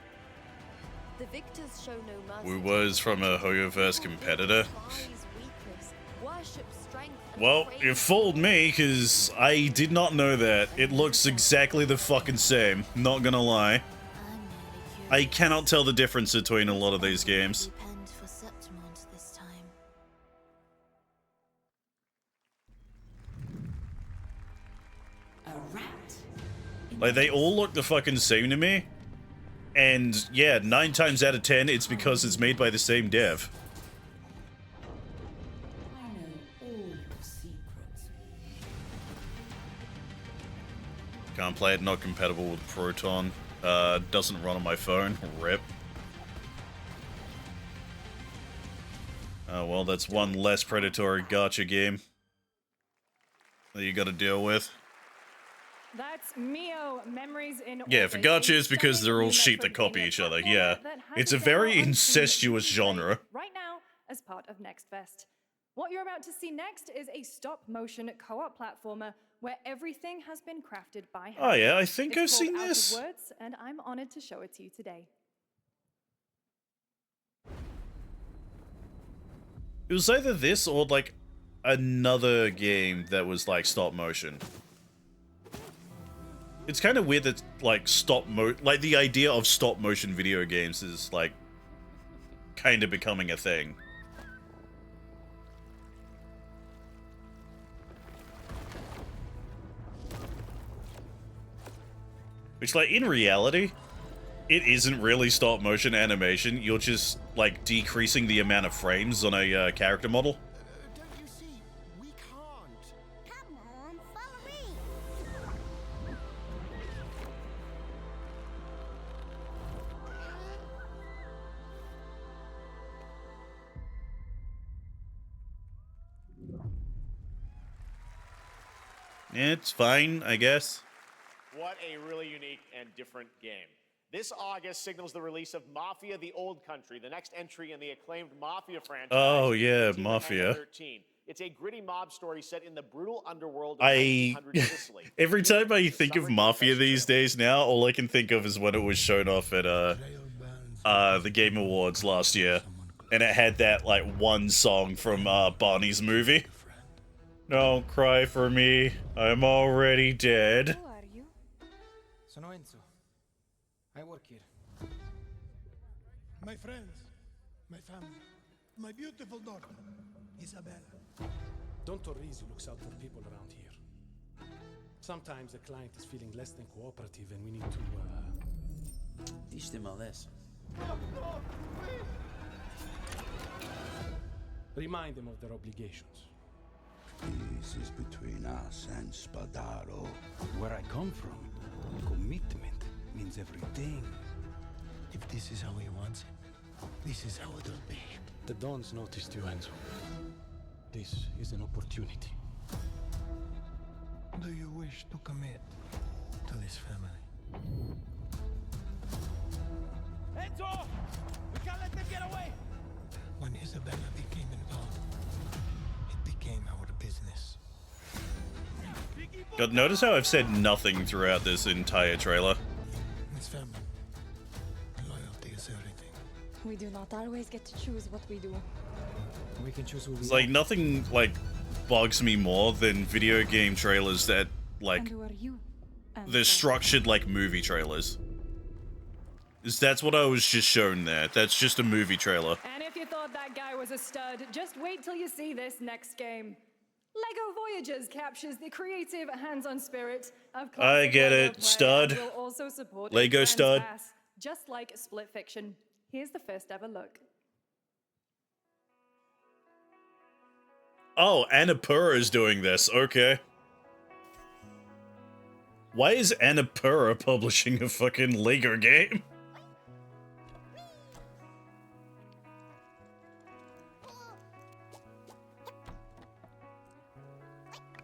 The victors show no mercy. Who was from a Hoyoverse competitor? Worship strength. Well, it fooled me, because I did not know that. It looks exactly the fucking same, not gonna lie. I cannot tell the difference between a lot of these games. Like, they all look the fucking same to me. And yeah, 9 times out of 10, it's because it's made by the same dev. I know all your secrets. Can't play it, not compatible with Proton. Doesn't run on my phone. Rip. Oh well, that's one less predatory gacha game that you gotta deal with. That's Mio Memories in Yeah, for Orbit, gacha, a it's because stunning they're all new sheep that copy Metroidvania each other. platformer Yeah, that has it's a its demo very on Steam incestuous to play genre. right now as part of Next Fest. What you're about to see next is a stop-motion co-op platformer where everything has been crafted by hand. Oh yeah, I think I've It's seen called Out this. of Words, and I'm honored to show it to you today. It was either this or like another game that was like stop motion. It's kind of weird that like like the idea of stop motion video games is like kind of becoming a thing. Which, like, in reality, it isn't really stop motion animation. You're just like decreasing the amount of frames on a character model. Don't you see? We can't. Come on, follow me. It's fine, I guess. What a really unique and different game. This August signals the release of Mafia: The Old Country, the next entry in the acclaimed Mafia franchise. Oh, yeah, Team Mafia. 13. It's a gritty mob story set in the brutal underworld of I 1900 Sicily. every time I think of Mafia these days now, all I can think of is when it was shown off at the Game Awards last year, and it had that like one song from Barney's movie. Don't cry for me, I'm already dead. Who are you? Sono Enzo. I work here. My friends, my family, my beautiful daughter, Isabella. Don Torrisi looks out for people around here. Sometimes the client is feeling less than cooperative and we need to, Teach them all this. remind them of their obligations. This is between us and Spadaro. Where I come from, commitment means everything. If this is how he wants it, this is how it'll be. The Dons noticed you, Enzo. This is an opportunity. Do you wish to commit to this family? Enzo! We can't let them get away! When Isabella became involved, it became our business. God, notice how I've said nothing throughout this entire trailer. This family, loyalty is everything. We do not always get to choose what we do. We can choose who we It's like nothing like bugs me more than video game trailers that like And who are you? they're structured like movie trailers. That's what I was just shown there. That's just a movie trailer. And if you thought that guy was a stud, just wait till you see this next game. LEGO Voyagers captures the creative, hands-on spirit of I classic get LEGO it, play stud. and will also support Lego fans' stud. pass, just like Split Fiction. Here's the first ever look. Oh, Annapurna is doing this. Okay. Why is Annapurna publishing a fucking Lego game?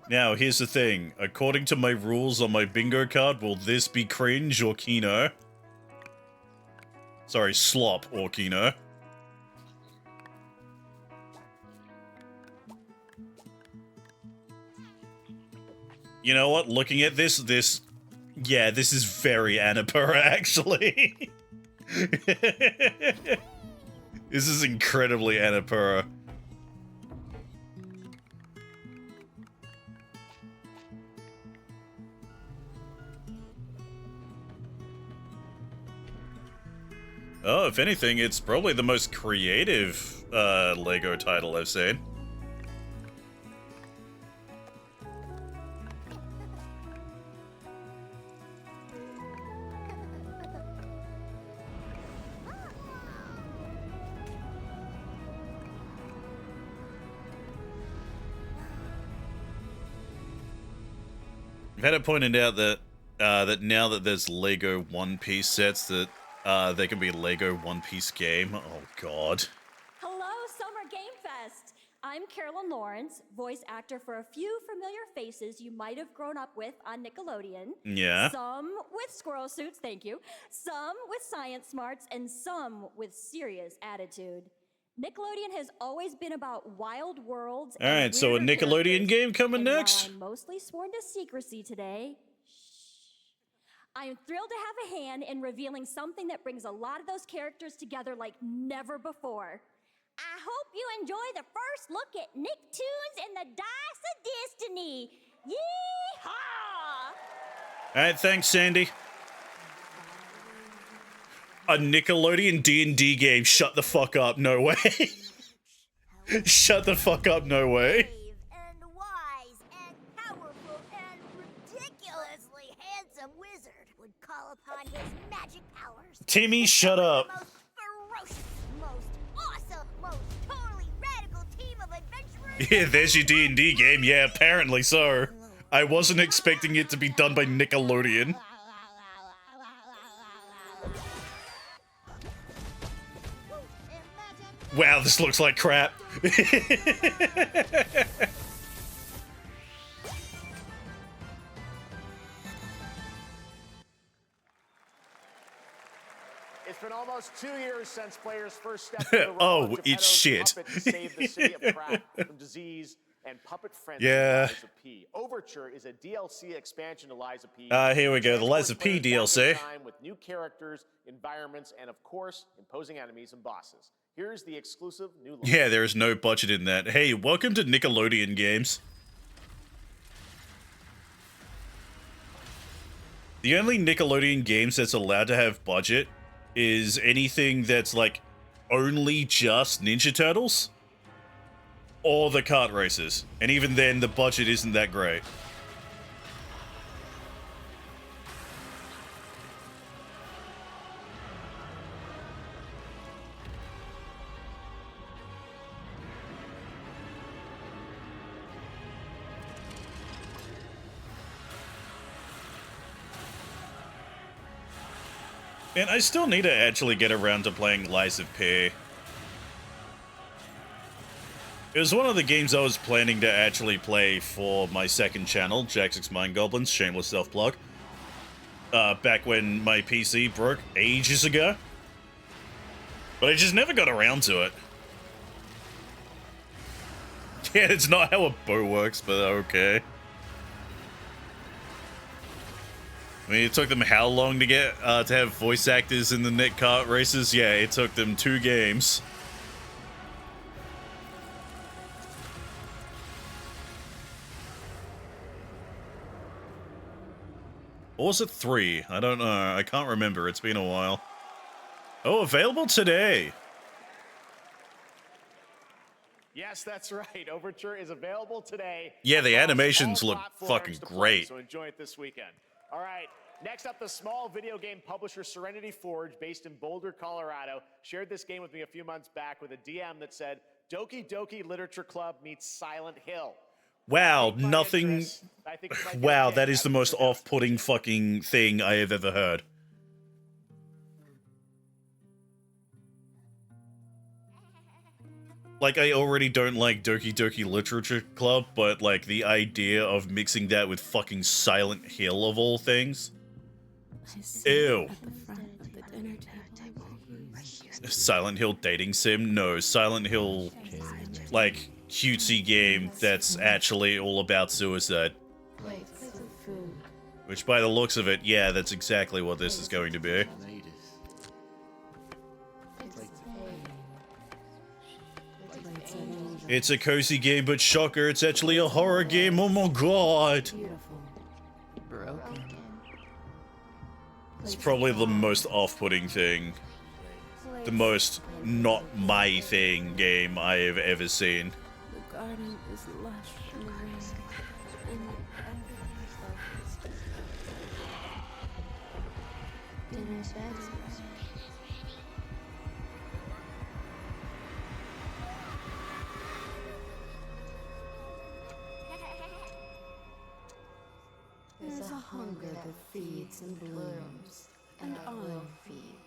Now, here's the thing. According to my rules on my bingo card, will this be cringe or Kino? Sorry, slop or Kino. You know what? Looking at this, yeah, this is very Annapurna, actually. This is incredibly Annapurna. Oh, if anything, it's probably the most creative Lego title I've seen. I've had it pointed out that that now that there's Lego One Piece sets, that they can be Lego One Piece game. Oh god. Hello, Summer Game Fest! I'm Carolyn Lawrence, voice actor for a few familiar faces you might have grown up with on Nickelodeon. Yeah. Some with squirrel suits, thank you. Some with science smarts, and some with serious attitude. Nickelodeon has always been about wild worlds. Alright, so a Nickelodeon game coming next? While I'm mostly sworn to secrecy today, I am thrilled to have a hand in revealing something that brings a lot of those characters together like never before. I hope you enjoy the first look at Nicktoons and the Dice of Destiny. Yeehaw! Alright, thanks, Sandy. A Nickelodeon D&D game. Shut the fuck up. No way. Shut the fuck up. No way. And wise and powerful and ridiculously handsome wizard would call upon his magic powers. Timmy, shut up. Most ferocious, most awesome, most totally radical team of adventurers. Yeah, there's your D&D game. Yeah, apparently so. I wasn't expecting it to be done by Nickelodeon. Wow, this looks like crap. It's been almost 2 years since players first stepped into the role Oh, of it's Geppetto's shit. puppet to save the city of Prague from disease and puppet friendly Yeah. Lies of P. Overture is a DLC expansion to Lies of P. Here we go, the Lies of P DLC. Time with new characters, environments, and of course, imposing enemies and bosses. Here's the exclusive new look. Yeah, there is no budget in that. Hey, welcome to Nickelodeon games. The only Nickelodeon games that's allowed to have budget is anything that's like only just Ninja Turtles or the kart races. And even then, the budget isn't that great. And I still need to actually get around to playing Lies of P. It was one of the games I was planning to actually play for my second channel, Jacksix Mind Goblins, shameless self-plug. Back when my PC broke ages ago. But I just never got around to it. Yeah, it's not how a bow works, but okay. I mean, it took them how long to get to have voice actors in the Nick kart races? Yeah, it took them 2 games. Or was it 3? I don't know. I can't remember. It's been a while. Oh, available today. Yes, that's right. Overture is available today. Yeah, the across animations all look platforms fucking to play, great. So enjoy it this weekend. All right. Next up, the small video game publisher Serenity Forge, based in Boulder, Colorado, shared this game with me a few months back with a DM that said, Doki Doki Literature Club meets Silent Hill. Wow, nothing... I think you might get Wow, a that kick is the out of most this. off-putting fucking thing I have ever heard. Like, I already don't like Doki Doki Literature Club, but, like, the idea of mixing that with fucking Silent Hill of all things? Ew. Silent Hill dating sim? No, Silent Hill, like, cutesy game that's actually all about suicide. Which, by the looks of it, yeah, that's exactly what this is going to be. It's a cozy game, but shocker, it's actually a horror game, oh my god! It's probably the most off-putting thing. The most not my thing game I have ever seen. The garden is lush in the rain, and dinner's ready. fades and blooms, and I will feed,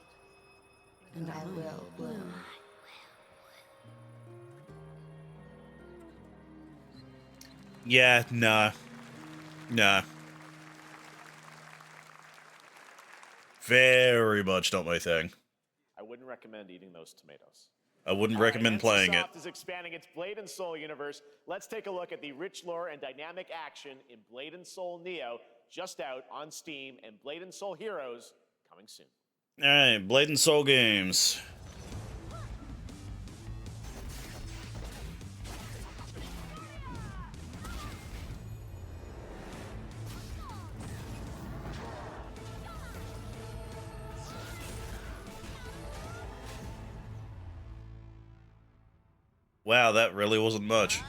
and I will bloom. Yeah, nah. Very much not my thing. I wouldn't recommend eating those tomatoes. I wouldn't recommend playing it. NCSoft is expanding its Blade and Soul universe. Let's take a look at the rich lore and dynamic action in Blade and Soul Neo, just out on Steam, and Blade and Soul Heroes coming soon. Alright, Blade and Soul games. Wow, that really wasn't much.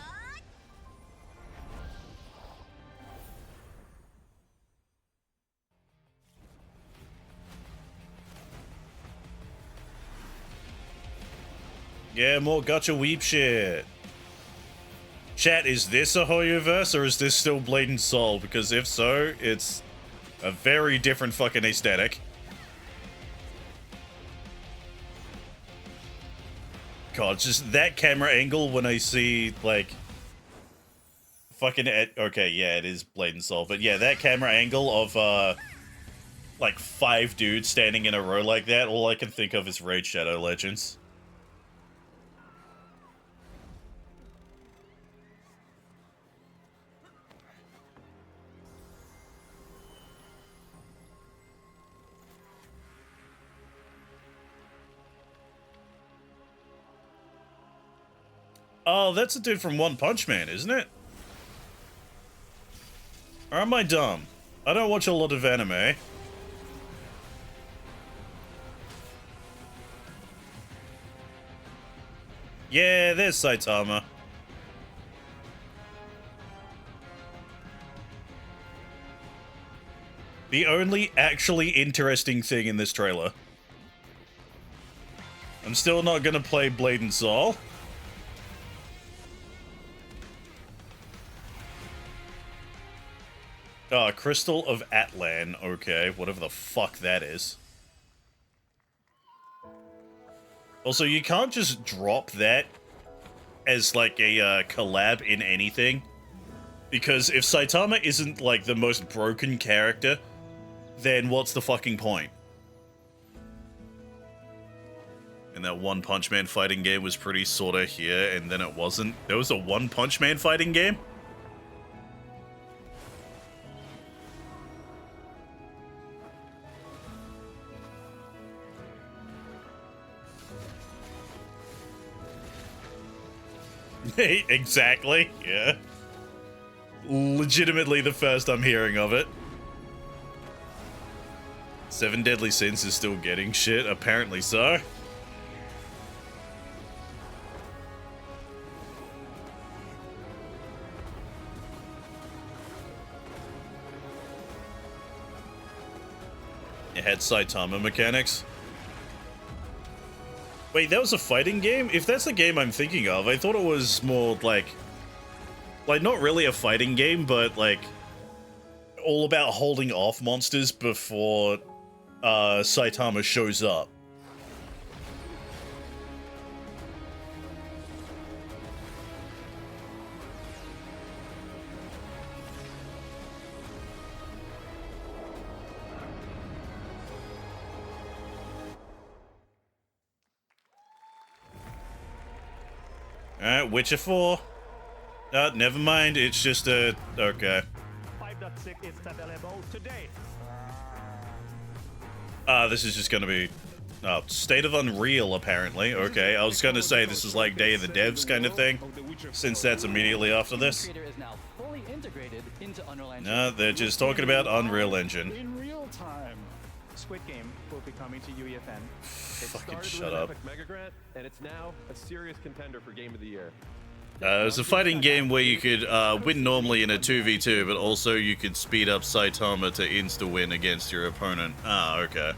Yeah, more gotcha weep shit. Chat, is this a Hoyoverse or is this still Blade and Soul? Because if so, it's a very different fucking aesthetic. God, just that camera angle when I see, like, fucking... Okay, yeah, it is Blade and Soul, but yeah, that camera angle of, like, 5 dudes standing in a row like that, all I can think of is Raid Shadow Legends. Oh, that's a dude from One Punch Man, isn't it? Or am I dumb? I don't watch a lot of anime. Yeah, there's Saitama. The only actually interesting thing in this trailer. I'm still not gonna play Blade and Soul. Crystal of Atlan. Okay, whatever the fuck that is. Also, you can't just drop that as, like, a collab in anything. Because if Saitama isn't, like, the most broken character, then what's the fucking point? And that One Punch Man fighting game was pretty sorta here, and then it wasn't. There was a One Punch Man fighting game? Exactly, yeah. Legitimately the first I'm hearing of it. 7 Deadly Sins is still getting shit? Apparently so. It had Saitama mechanics. Wait, that was a fighting game? If that's the game I'm thinking of, I thought it was more like not really a fighting game, but like all about holding off monsters before Saitama shows up. Alright, Witcher 4. Never mind, it's just a... okay. 5.6 is available today. This is just gonna be... State of Unreal, apparently. Okay, I was gonna say this is like Day of the Devs kind of thing, since that's immediately after this. No, they're just talking about Unreal Engine. In real time. Squid Game will be coming to UEFN. Fucking shut up. Mega Grant, and it's now a serious contender for Game of the Year. It was a fighting game where you could win normally in a 2v2, but also you could speed up Saitama to insta-win against your opponent. Ah, okay.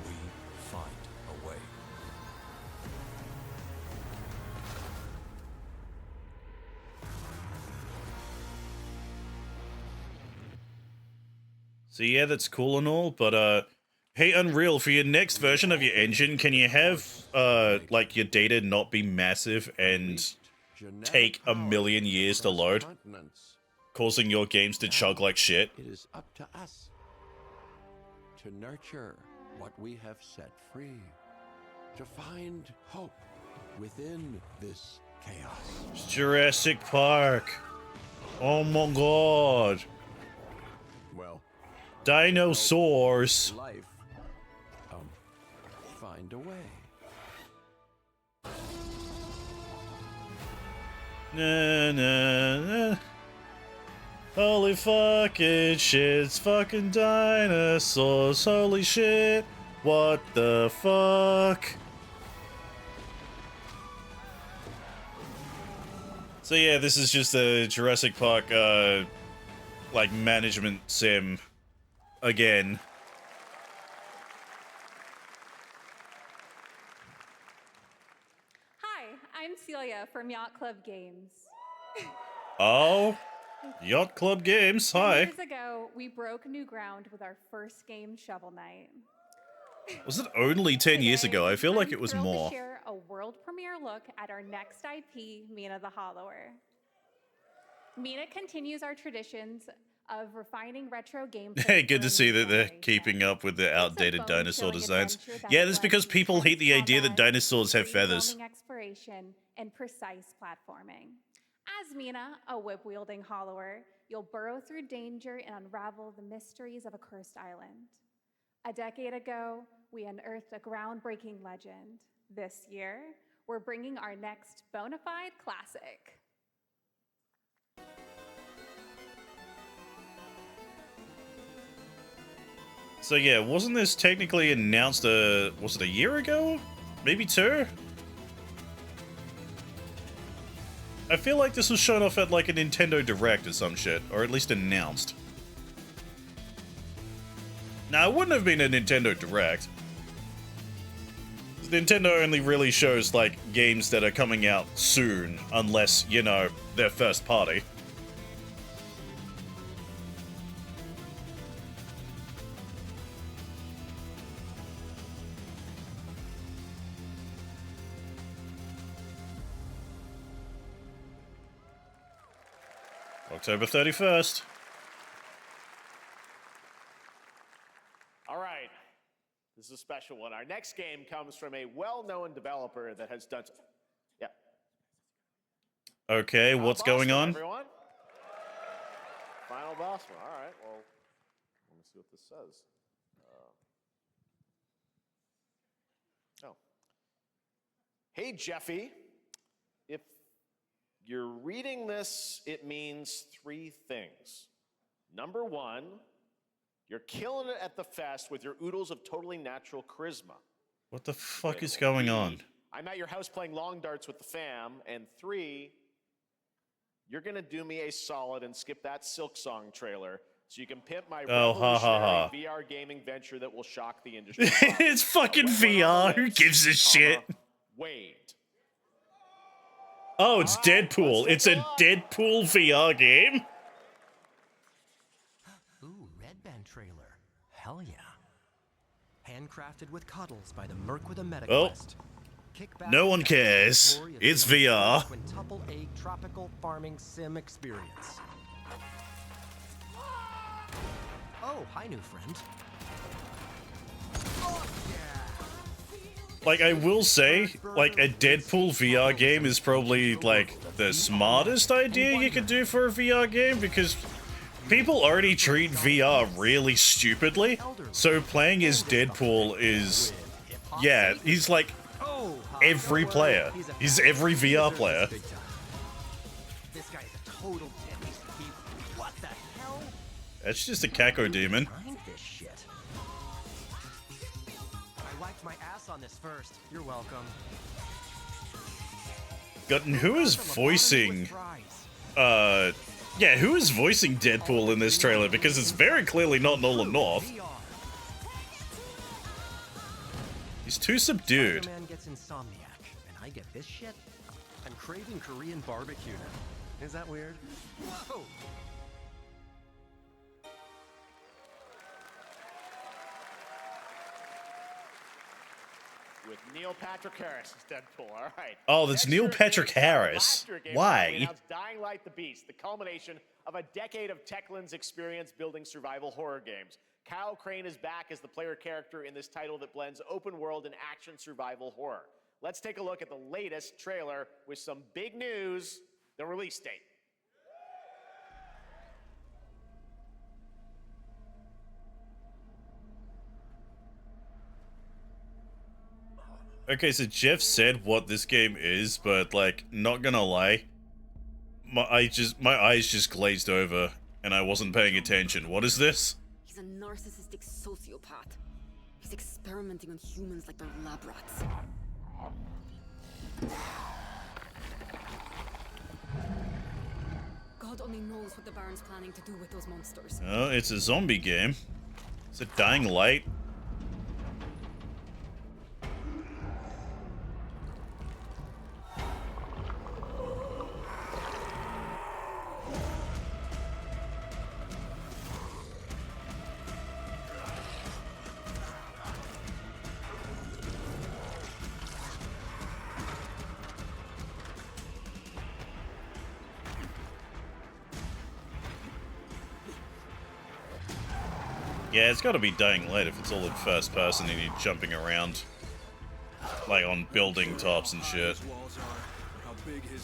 We find a way. So yeah, that's cool and all, but hey Unreal, for your next version of your engine, can you have like your data not be massive and take a million years to load, causing your games to chug like shit? It is up to us to nurture what we have set free, to find hope within this chaos. It's Jurassic Park. Oh my god. Well, dinosaurs. Life. Find a way. Na na na. Holy fucking shit, it's fucking dinosaurs. Holy shit. What the fuck? So yeah, this is just a Jurassic Park, like, management sim. Again. Hi, I'm Celia from Yacht Club Games. Oh? Yacht Club Games, 10 hi. years ago, we broke new ground with our first game, Shovel Knight. Was it only 10 years ago? I feel like it was Thrilled more. to share a world premiere look at our next IP, Mina the Hollower. Mina continues our traditions of refining retro gameplay. Hey, good to see that they're keeping up with the outdated dinosaur designs. Yeah, that's because people hate the idea that dinosaurs have feathers. Overwhelming exploration and precise platforming. As Mina, a whip-wielding hollower, you'll burrow through danger and unravel the mysteries of a cursed island. A decade ago, we unearthed a groundbreaking legend. This year, we're bringing our next bona fide classic. So yeah, wasn't this technically announced, was it a year ago? Maybe 2? I feel like this was shown off at like a Nintendo Direct or some shit, or at least announced. Nah, it wouldn't have been a Nintendo Direct. Nintendo only really shows like games that are coming out soon, unless, you know, they're first party. October 31st. All right. This is a special one. Our next game comes from a well-known developer that has done... Yeah. Okay, what's going on? Everyone? Final boss one. All right. Well, let me see what this says. Oh. Hey, Jeffy. If you're reading this, it means 3 things. Number 1, you're killing it at the fest with your oodles of totally natural charisma. What the fuck is going on? I'm at your house playing long darts with the fam. And 3, you're gonna do me a solid and skip that Silk Song trailer so you can pimp my revolutionary VR gaming venture that will shock the industry. It's fucking VR. Who gives a shit? Wade. Oh, it's Deadpool. It's a Deadpool VR game? Ooh, Red Band trailer. Hell yeah. Handcrafted with cuddles by the Merc with a Meta Quest. No one cares. It's VR. Quintuple A tropical farming sim experience. Oh, hi, new friend. Like, I will say, like, a Deadpool VR game is probably, like, the smartest idea you could do for a VR game, because people already treat VR really stupidly, so playing as Deadpool is... Yeah, he's like every player. He's every VR player. This guy's a total what the hell? That's just a Kako demon. This shit. I wiped my ass on this first. You're welcome. Gotten who is voicing yeah, who is voicing Deadpool in this trailer? Because it's very clearly not Nolan North. He's too subdued. Spider-Man gets Insomniac, and I get this shit. I'm craving Korean barbecue now. Is that weird? Whoa! with Neil Patrick Harris as Deadpool. All right. Oh, that's Next Neil year at Patrick Gamescom, Harris. last year at Gamescom, we Why? announced Dying Light the Beast, the culmination of a decade of Techland's experience building survival horror games. Kyle Crane is back as the player character in this title that blends open world and action survival horror. Let's take a look at the latest trailer with some big news, the release date. Okay, so Jeff said what this game is, but like, not gonna lie, my eyes just glazed over, and I wasn't paying attention. What is this? He's a narcissistic sociopath. He's experimenting on humans like they're lab rats. God only knows what the Baron's planning to do with those monsters. Oh, it's a zombie game. Is it Dying Light? Yeah, it's gotta be Dying Light if it's all in first person and you're jumping around. Like on building tops and shit.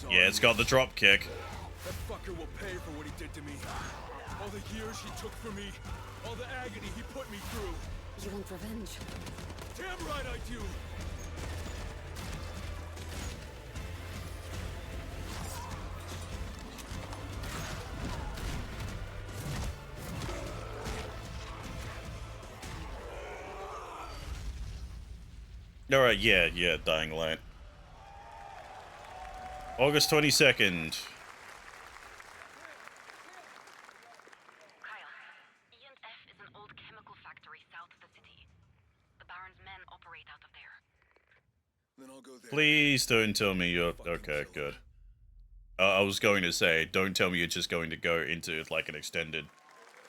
Yeah, it's got the drop kick. That fucker will pay for what he did to me. All the years he took from me. All the agony he put me through. You want revenge? Damn right I do! Alright, yeah, Dying Light. August 22nd. Please don't tell me you're... Okay, good. I was going to say, don't tell me you're just going to go into, like, an extended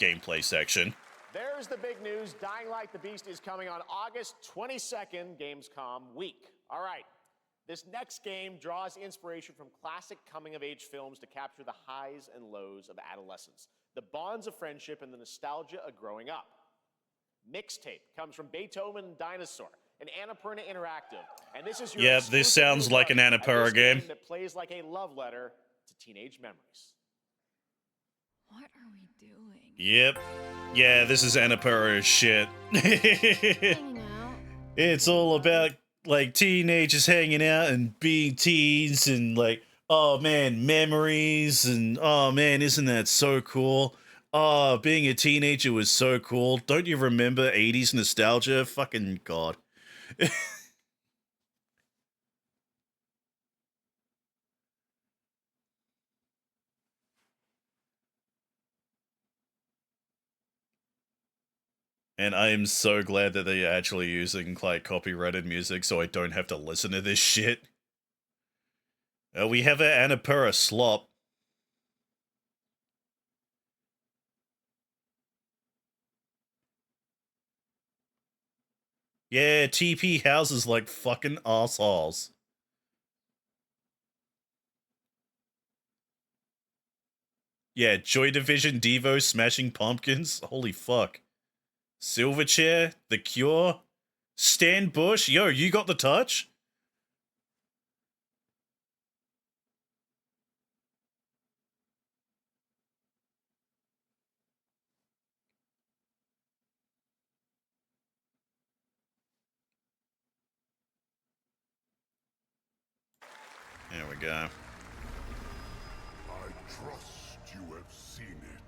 gameplay section. There's the big news. Dying Light the Beast is coming on August 22nd, Gamescom week. All right. This next game draws inspiration from classic coming-of-age films to capture the highs and lows of adolescence, the bonds of friendship, and the nostalgia of growing up. Mixtape comes from Beethoven Dinosaur, an Annapurna Interactive, and this is your Yeah, this sounds like an Annapurna game. that plays like a love letter to teenage memories. What are we doing? Yep. Yeah, this is Annapurna shit. It's all about, like, teenagers hanging out and being teens and, like, oh man, memories and, oh man, isn't that so cool? Oh, being a teenager was so cool. Don't you remember 80s nostalgia? Fucking God. And I am so glad that they're actually using, like, copyrighted music so I don't have to listen to this shit. We have an Annapurna slop. Yeah, TP houses like fucking assholes. Yeah, Joy Division, Devo, Smashing Pumpkins. Holy fuck. Silverchair, The Cure, Stan Bush. Yo, you got the touch? There we go. I trust you have seen it.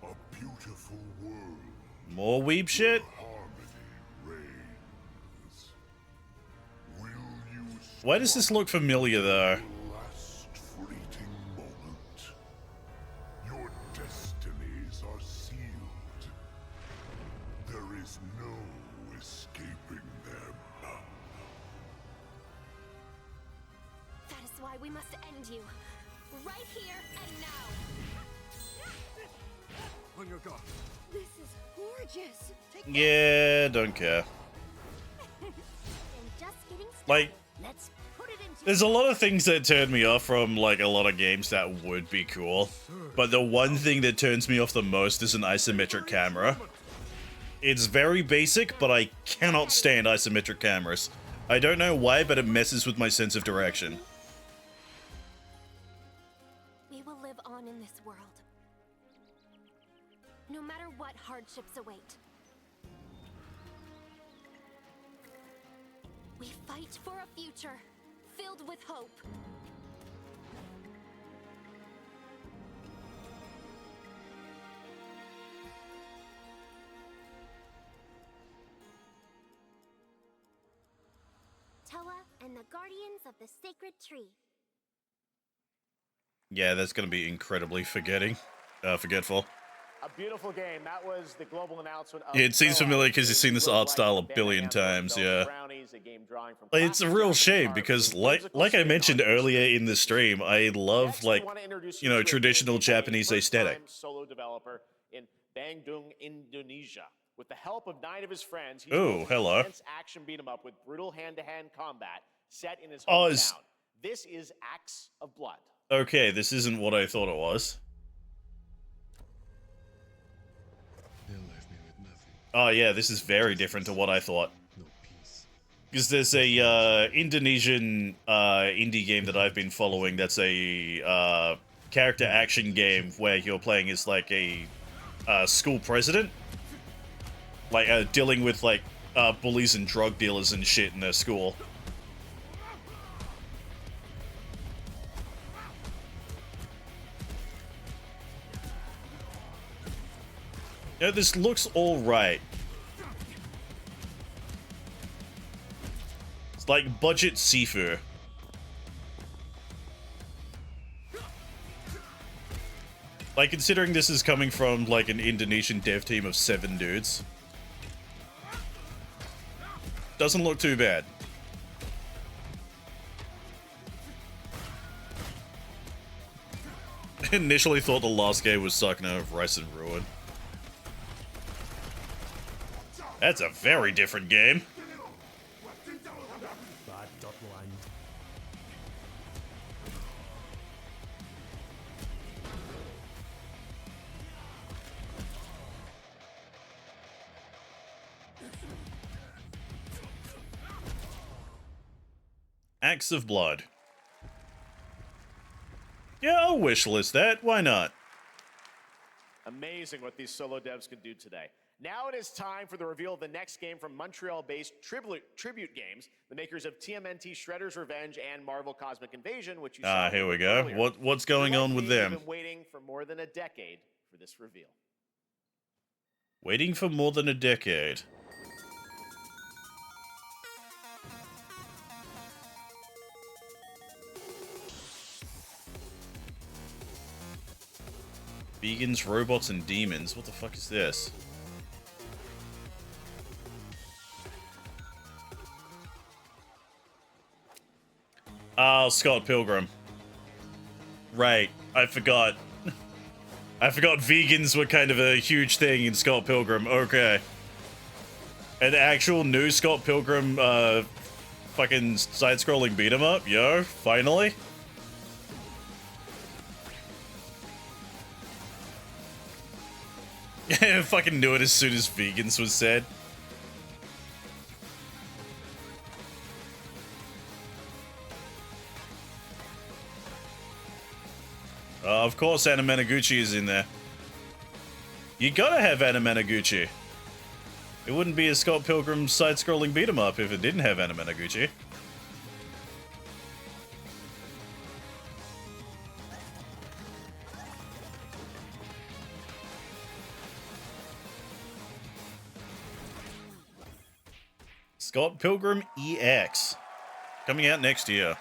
A beautiful world. More weeb shit? Why does this look familiar though? Last fleeting moment. Your destinies are sealed. There is no escaping them. That is why we must end you. Right here and now. On your guard. This is gorgeous. Yeah, don't care. Like, Let's put it into there's a lot of things that turn me off from, like, a lot of games that would be cool. But the one thing that turns me off the most is an isometric camera. It's very basic, but I cannot stand isometric cameras. I don't know why, but it messes with my sense of direction. We will live on in this world, no matter what hardships await. We fight for a future filled with hope. Toa and the Guardians of the Sacred Tree. Yeah, that's gonna be incredibly forgetful. A beautiful game. That was the global announcement of Yeah, it seems Toa, familiar because you've seen this which art looks style a like billion Bandai Namco times, yeah. Brownies, a game drawing from It's a classic real Japanese shame art because, through like whimsical I spin mentioned on earlier in the stream, I love, Next, like, we want to introduce you know, to a traditional game Japanese made aesthetic. first-time solo developer in Bandung, Indonesia. With the help of 9 of his friends, he's Ooh, built an hello. intense action beat 'em up with brutal hand-to-hand combat set in his Oh, hometown. This is Axe of Blood. Okay, this isn't what I thought it was. Oh yeah, this is very different to what I thought. Because there's a Indonesian indie game that I've been following that's a character action game where you're playing as like a school president. Like dealing with like bullies and drug dealers and shit in their school. Yeah, this looks alright. It's like budget Sifu. Like, considering this is coming from, like, an Indonesian dev team of 7 dudes. Doesn't look too bad. Initially thought the last game was Sakuna of Rice and Ruin. That's a very different game. Axe of Blood. Yeah, I'll wishlist that. Why not? Amazing what these solo devs can do today. Now it is time for the reveal of the next game from Montreal-based Tribute Games, the makers of TMNT Shredder's Revenge and Marvel Cosmic Invasion, which you saw Here we go. earlier. What's going on with them? We've been waiting for more than a decade for this reveal. Waiting for more than a decade. Vegans, robots, and demons. What the fuck is this? Oh, Scott Pilgrim. Right, I forgot. I forgot vegans were kind of a huge thing in Scott Pilgrim. Okay. An actual new Scott Pilgrim, fucking side-scrolling beat-em-up? Yo, finally? I fucking knew it as soon as vegans was said. Of course Anna Managuchi is in there. You gotta have Anna Managuchi. It wouldn't be a Scott Pilgrim side-scrolling beat-em-up if it didn't have Anna Managuchi. Scott Pilgrim EX. Coming out next year.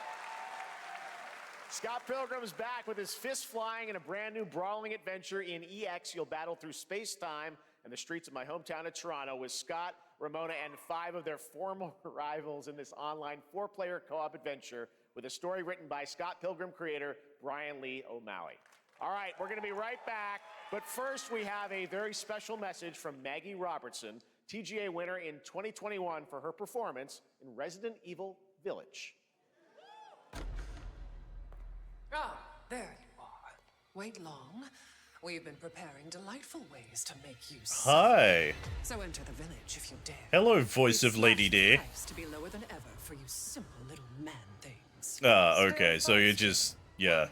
Scott Pilgrim is back with his fists flying in a brand new brawling adventure in EX. You'll battle through space-time and the streets of my hometown of Toronto with Scott, Ramona, and 5 of their former rivals in this online 4-player co-op adventure with a story written by Scott Pilgrim creator Brian Lee O'Malley. All right, we're going to be right back, but first we have a very special message from Maggie Robertson, TGA winner in 2021 for her performance in Resident Evil Village. Ah, there you are. Wait long. We've been preparing delightful ways to make you suffer. Hi. So enter the village if you dare. Hello, voice of Lady D. To be lower than ever for you simple little man things. Ah, okay, so you're just, yeah.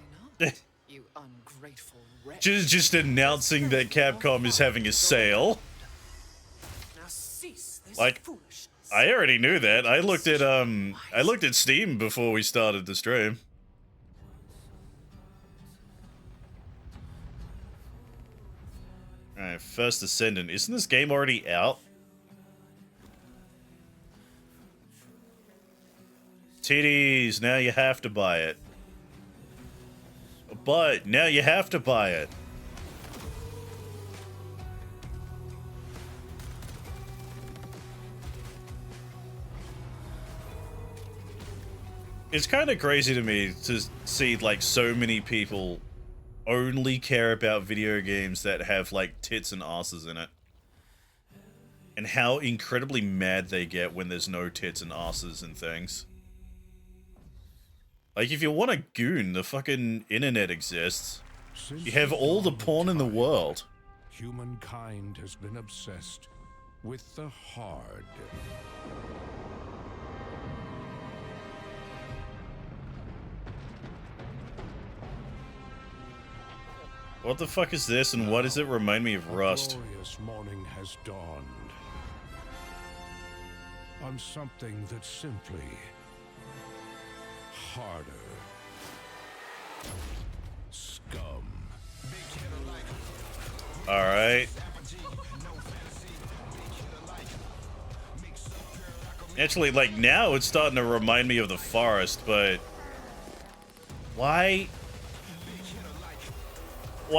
You ungrateful wretch. just announcing that Capcom is having a sale. Now cease this Like, foolishness. I already knew that. I looked at Steam before we started the stream. Alright, First Ascendant. Isn't this game already out? Titties, now you have to buy it. But now you have to buy it. It's kind of crazy to me to see like so many people only care about video games that have like tits and asses in it. And how incredibly mad they get when there's no tits and asses and things. Like, if you want a goon, the fucking internet exists. You have all the porn in the world. Humankind has been obsessed with the hard. What the fuck is this, and why does it remind me of Rust? A glorious morning has dawned on something that's simply harder. Scum. Alright. Actually, like, now it's starting to remind me of the forest, but... Why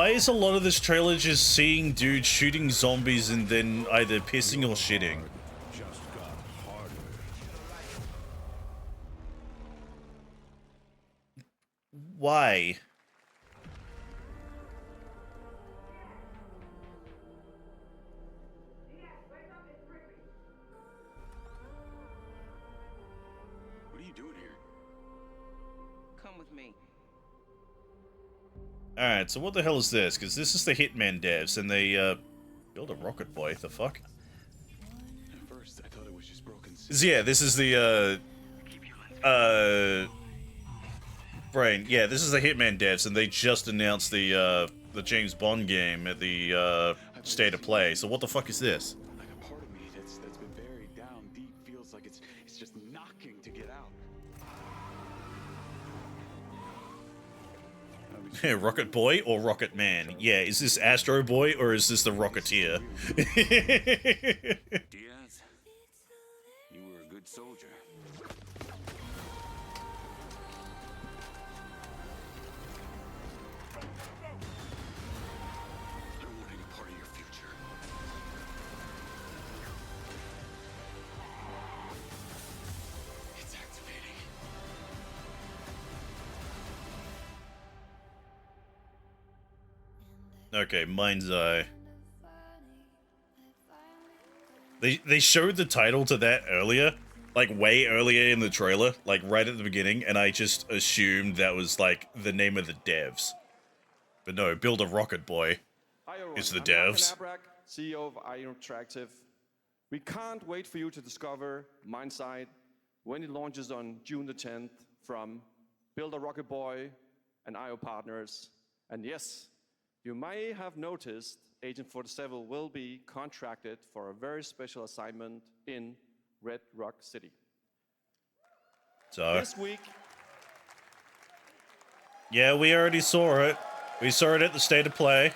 is a lot of this trailer just seeing dudes shooting zombies and then either pissing or shitting? Why? What are you doing here? Come with me. Alright, so what the hell is this? Because this is the Hitman devs, and they, build a rocket boy. The fuck? At first, I thought it was just broken. Yeah, this is the, Brain. Yeah, this is the Hitman devs, and they just announced the James Bond game at the, State of Play. So what the fuck is this? Like a part of me that's been buried down deep feels like it's just knocking to get out. Rocket Boy or Rocket Man? Yeah, is this Astro Boy or is this the Rocketeer? Diaz, you were a good soldier. I don't want any part of your future. It's activating. Okay, Mind's Eye. They showed the title to that earlier, like way earlier in the trailer, like right at the beginning, and I just assumed that was like the name of the devs. But no, Build a Rocket Boy is the devs. I'm Mark Abrak, CEO of IO Interactive. We can't wait for you to discover Mindside when it launches on June the 10th from Build a Rocket Boy and IO partners. And yes, you may have noticed Agent 47 will be contracted for a very special assignment in Red Rock City. So this week, yeah, we already saw it. We saw it at the State of Play.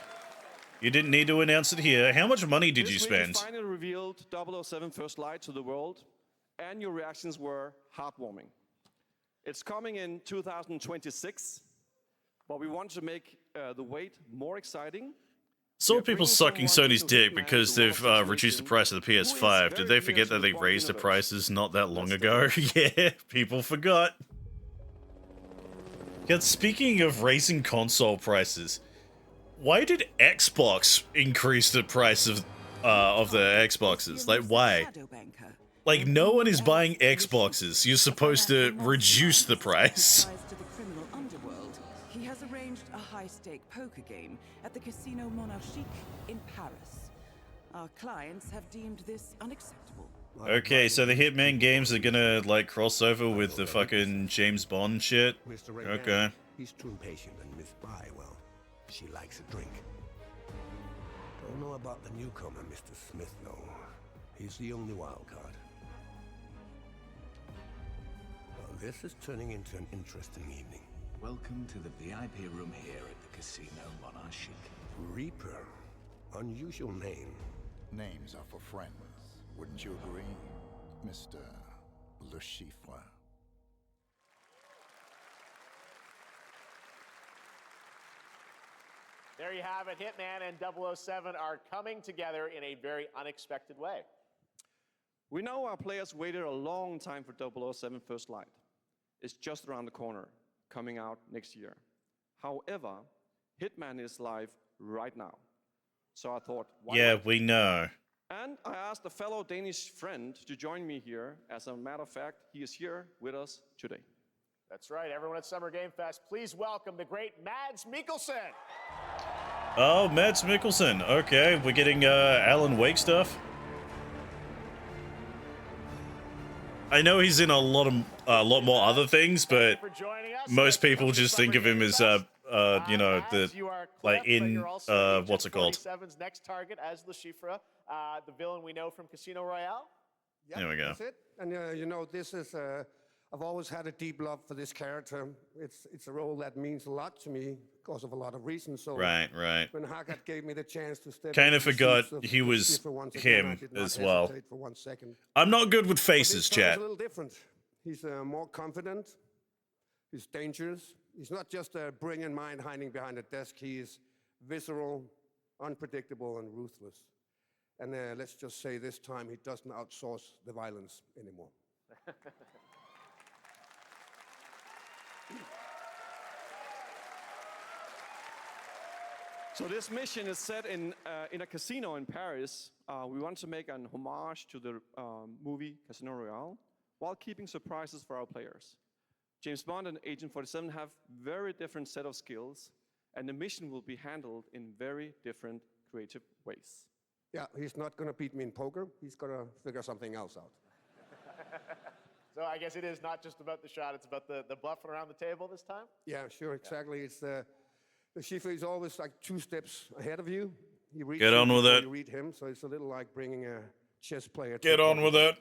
You didn't need to announce it here. How much money did you spend? This week we finally revealed 007 First Light to the world, and your reactions were heartwarming. It's coming in 2026, but we want to make the wait more exciting. Saw people sucking Sony's dick because they've reduced the price of the PS5. Did they forget that they raised the prices not that long ago? Yeah, people forgot. Yet speaking of raising console prices, why did Xbox increase the price of the Xboxes? Like, why? Shadow Banker, Like, no one is buying Xboxes. You're supposed to reduce the price. To the criminal underworld, he has arranged a high-stake poker game at the Casino Monarchique in Paris. Our clients have deemed this unacceptable. Okay, so the Hitman games are gonna, like, cross over with the fucking James Bond shit? Okay. He's too impatient, and Miss Spy, well, she likes a drink. Don't know about the newcomer, Mr. Smith, though. He's the only wild card. Well, this is turning into an interesting evening. Welcome to the VIP room here at the Casino Monarchique. Reaper. Unusual name. Names are for friends. Wouldn't you agree, Mr. Le Chiffre? There you have it. Hitman and 007 are coming together in a very unexpected way. We know our players waited a long time for 007 First Light. It's just around the corner, coming out next year. However, Hitman is live right now. So I thought, why not? We know. And I asked a fellow Danish friend to join me here. As a matter of fact, he is here with us today. That's right, everyone at Summer Game Fest, please welcome the great Mads Mikkelsen. Oh, Mads Mikkelsen. Okay, we're getting Alan Wake stuff. I know he's in a lot more other things, but most people just think of him as you know, the like in what's it called? 47's next target as Le Chiffre, the villain we know from Casino Royale. There we go. That's it. And you know, this is I've always had a deep love for this character. It's a role that means a lot to me because of a lot of reasons. So right. When Haggard gave me the chance to step Kind of into the forgot shoes of he was Schiffer once again, I him did not as well. hesitate for 1 second. I'm not good with But faces, this time is chat. a little different. He's more confident. He's dangerous. He's not just a brilliant mind hiding behind a desk. He is visceral, unpredictable, and ruthless. And let's just say this time he doesn't outsource the violence anymore. So this mission is set in a casino in Paris. We want to make an homage to the movie Casino Royale while keeping surprises for our players. James Bond and Agent 47 have very different set of skills, and the mission will be handled in very different creative ways. Yeah, he's not going to beat me in poker. He's going to figure something else out. So I guess it is not just about the shot, it's about the bluffing around the table this time? Yeah, sure, exactly. It's the Schiffer is always like 2 steps ahead of you. He reads Get you on with before it. You read him, so it's a little like bringing a chess player. to Get a on party. with it.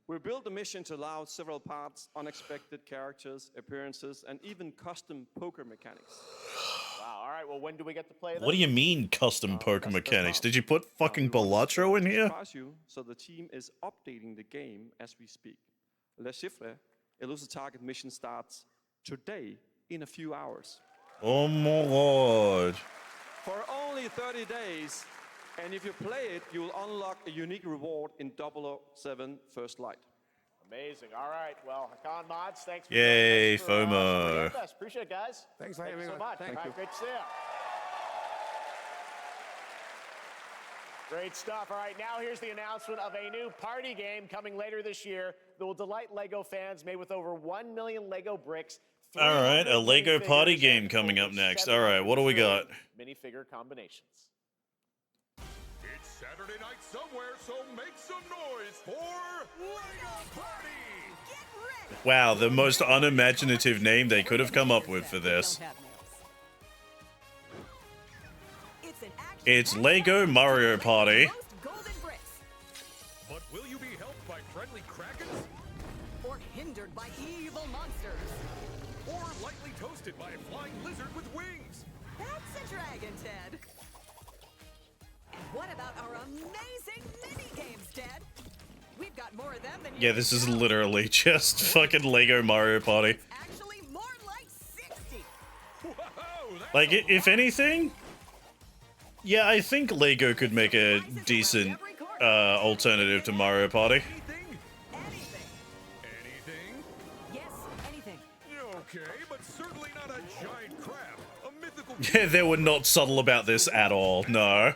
We built the mission to allow several parts, unexpected characters, appearances, and even custom poker mechanics. Wow, all right, well, when do we get to play this? What do you mean custom poker mechanics? Did you put fucking Balatro in here? Surprise you, so the team is updating the game as we speak. Le Chiffre, Elusive Target mission starts today in a few hours. Oh my god. For only 30 days, and if you play it, you will unlock a unique reward in 007 First Light. Amazing. All right. Well, Hakan Mods, thanks for Yay, joining us for, FOMO. Summer Game Fest. Appreciate it, guys. Thanks for Thank you having so us. much. Thank All right, you. great to see you. Great stuff. All right, now here's the announcement of a new party game coming later this year that will delight LEGO fans, made with over 1 million LEGO bricks. All right, a 300 Lego minifigures, party and game coming up over next. All right, what do we 700 got? Minifigure combinations. It's Saturday night somewhere, so make some noise for LEGO Party! Wow, the most unimaginative name they could have come up with for this. It's Lego Mario Party. But will you be helped by friendly krakens? Or hindered by evil monsters. Or lightly toasted by a flying lizard with wings? That's a dragon, Ted. And what about our amazing mini games, Ted? We've got more of them than you Yeah, this is literally just fucking Lego Mario Party. actually more like 60. Like, if anything, yeah, I think Lego could make a decent alternative to Mario Party. Yes, anything. Okay, but certainly not a giant crab. A mythical Yeah, they were not subtle about this at all, no.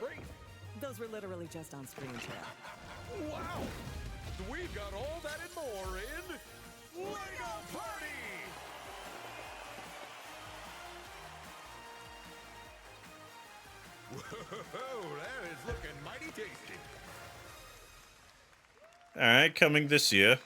Those were literally just on screen, Ted. Wow! we've got all that and more in LEGO Party! Whoa, that is looking mighty tasty. All right, coming this year.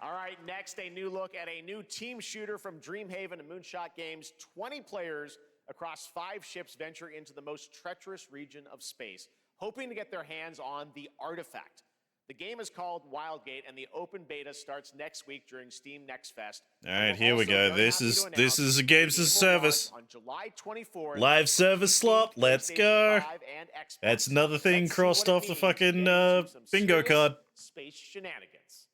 All right, next, a new look at a new team shooter from Dreamhaven and Moonshot Games. 20 players across 5 ships venture into the most treacherous region of space, hoping to get their hands on the artifact. The game is called Wildgate, and the open beta starts next week during Steam Next Fest. All right, here we go. This is a games as a service. On July 24th, Live service slot. Let's go. That's another thing crossed off the fucking bingo card. Space shenanigans.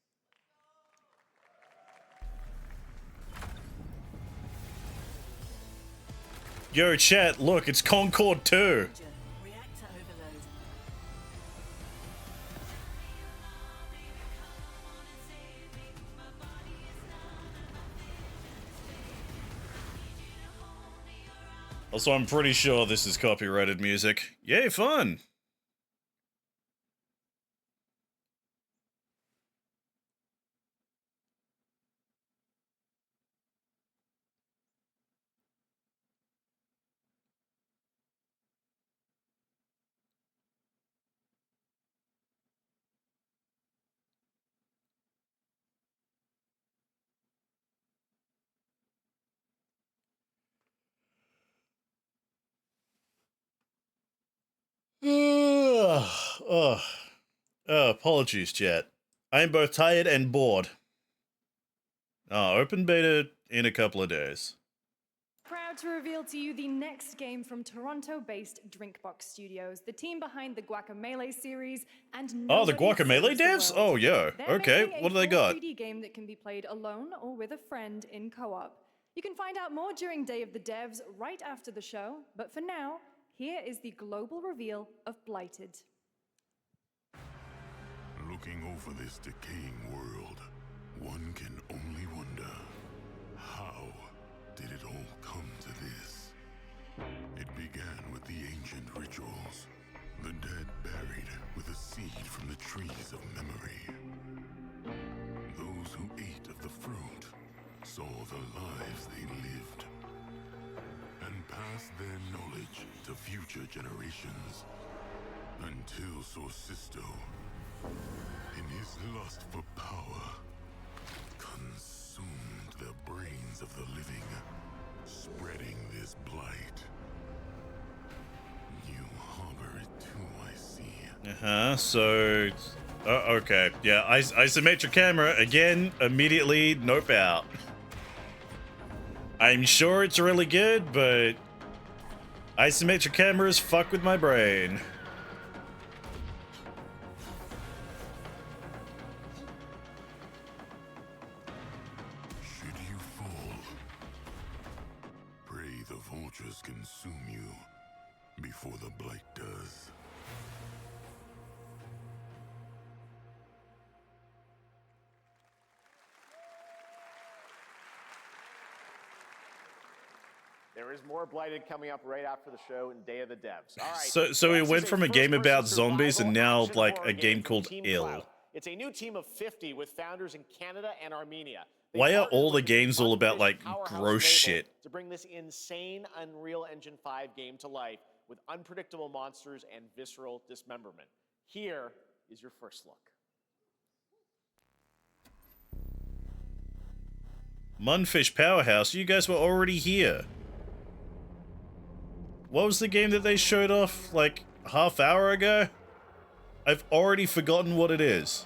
Yo, chat, look, it's Concord 2. Also, I'm pretty sure this is copyrighted music. Yay, fun! Apologies, chat. I am both tired and bored. Open beta in a couple of days. Proud to reveal to you the next game from Toronto-based Drinkbox Studios, the team behind the Guacamelee series and Oh, the Nobody Guacamelee Saves the devs? World. Oh, yo. They're Okay, making what do a they full got? 3D game that can be played alone or with a friend in co-op. You can find out more during Day of the Devs right after the show, but for now, here is the global reveal of Blighted. Looking over this decaying world, one can only wonder, how did it all come to this? It began with the ancient rituals, the dead buried with a seed from the trees of memory. Those who ate of the fruit saw the lives they lived and passed their knowledge to future generations until Sorcisto, in his lust for power, consumed the brains of the living, spreading this blight. You harbor it too, I see. So... okay. Yeah, isometric camera, again, immediately nope out. I'm sure it's really good, but... isometric cameras fuck with my brain. Should you fall, pray the vultures consume you before the blight does. There is more Blighted coming up right after the show in Day of the Devs. All right. So we next went is from a game first-person about zombies and survival now action like horror a game from called Team Ill. Cloud. It's a new team of 50 with founders in Canada and Armenia. They Why are partnered all the with games all about like powerhouse gross label shit? to bring this insane Unreal Engine 5 game to life with unpredictable monsters and visceral dismemberment. Here is your first look. Munfish Powerhouse, you guys were already here. What was the game that they showed off like half hour ago? I've already forgotten what it is.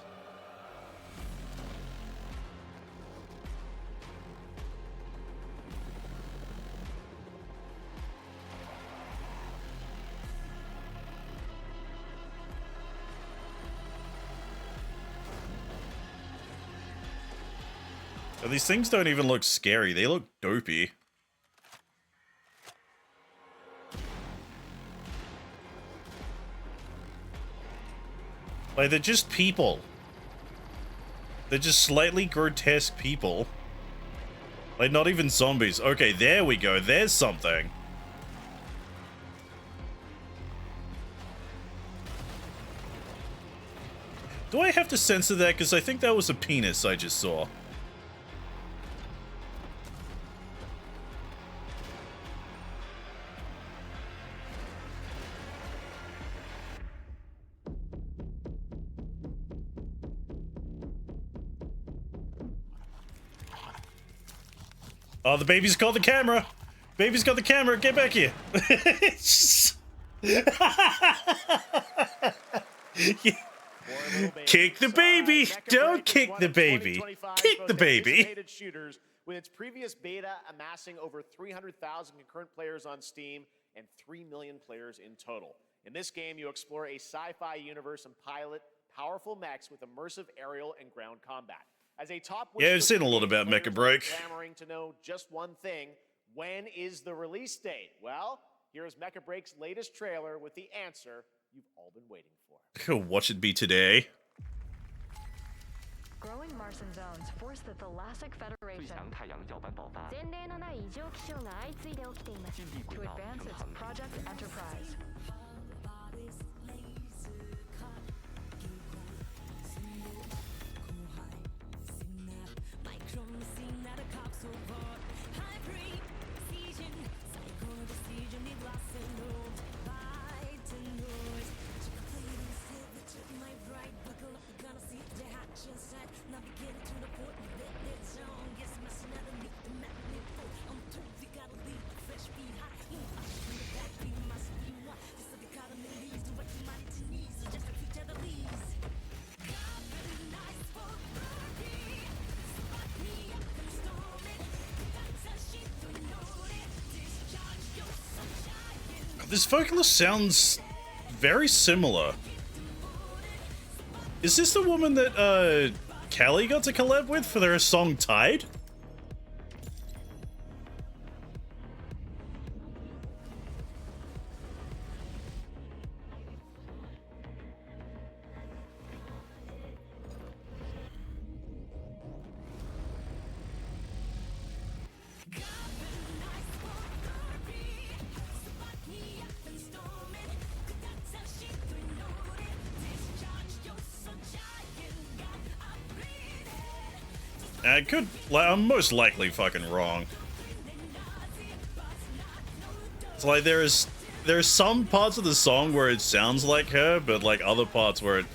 And these things don't even look scary, they look dopey. Like, they're just people. They're just slightly grotesque people. Like, not even zombies. Okay, there we go. There's something. Do I have to censor that? Because I think that was a penis I just saw. Oh, the baby's got the camera. Baby's got the camera. Get back here. Kick the baby. Don't kick the baby. Kick the baby. Shooters, with its previous beta amassing over 300,000 concurrent players on Steam and 3 million players in total. In this game, you explore a sci-fi universe and pilot powerful mechs with immersive aerial and ground combat. As a top yeah, I've seen a lot about Mecha Break. Clamoring to know just one thing: when is the release date? Well, here's Mecha Break's latest trailer with the answer you've all been waiting for. Watch it be today. Growing Martian zones force the Thalassic Federation to advance its Project Enterprise. This vocalist sounds very similar. Is this the woman that Callie got to collab with for their song Tide? I could, I'm most likely fucking wrong. It's like there's some parts of the song where it sounds like her, but like other parts where it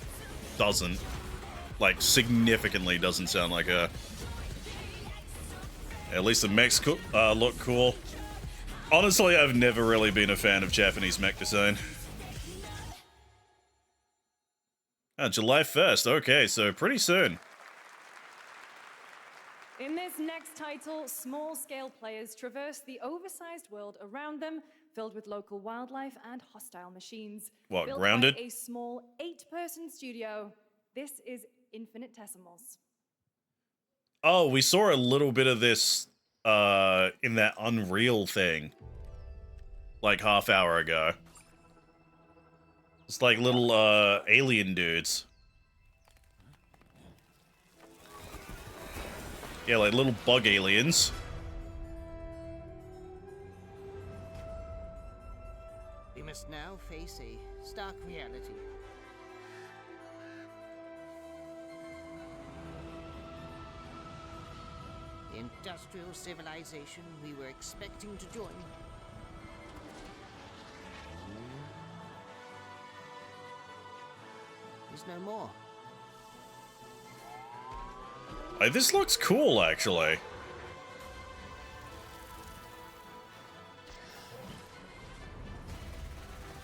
doesn't. Like significantly doesn't sound like her. At least the mechs look cool. Honestly, I've never really been a fan of Japanese mech design. Ah, July 1st. Okay, so pretty soon. In this next title, small-scale players traverse the oversized world around them, filled with local wildlife and hostile machines. What, Built Grounded? by a small 8-person studio, this is Infinitesimals. Oh, we saw a little bit of this in that Unreal thing. Like half hour ago. It's like little alien dudes. Yeah, like little bug aliens. We must now face a stark reality. The industrial civilization we were expecting to join is no more. Like, this looks cool, actually.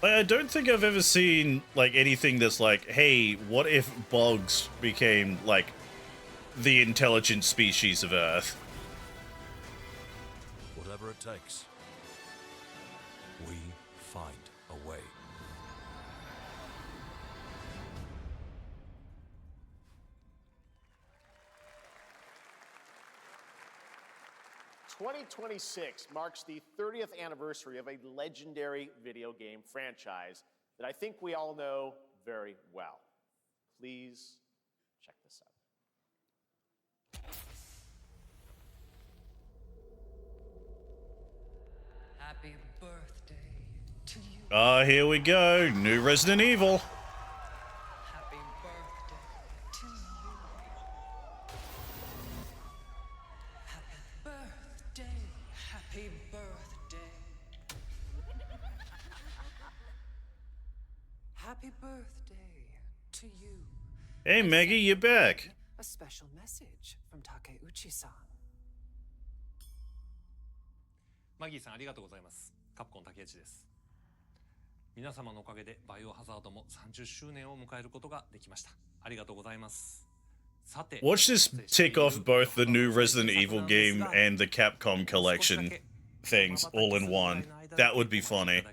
Like, I don't think I've ever seen, like, anything that's like, hey, what if bugs became, like, the intelligent species of Earth? Whatever it takes, we find a way. "2026 marks the 30th anniversary of a legendary video game franchise that I think we all know very well. Please check this out. Happy birthday to you. Ah, here we go. New Resident Evil. Happy birthday Happy birthday to you. Hey, Maggie, you're back. A special message from Takeuchi-san. マギーさんありがとうございます。カプコン竹内です。皆様のおかげでバイオハザードも30周年を迎えることができました。ありがとうございます。さて、 Watch this tick off both the new Resident Evil game and the Capcom collection things all in one. That would be funny.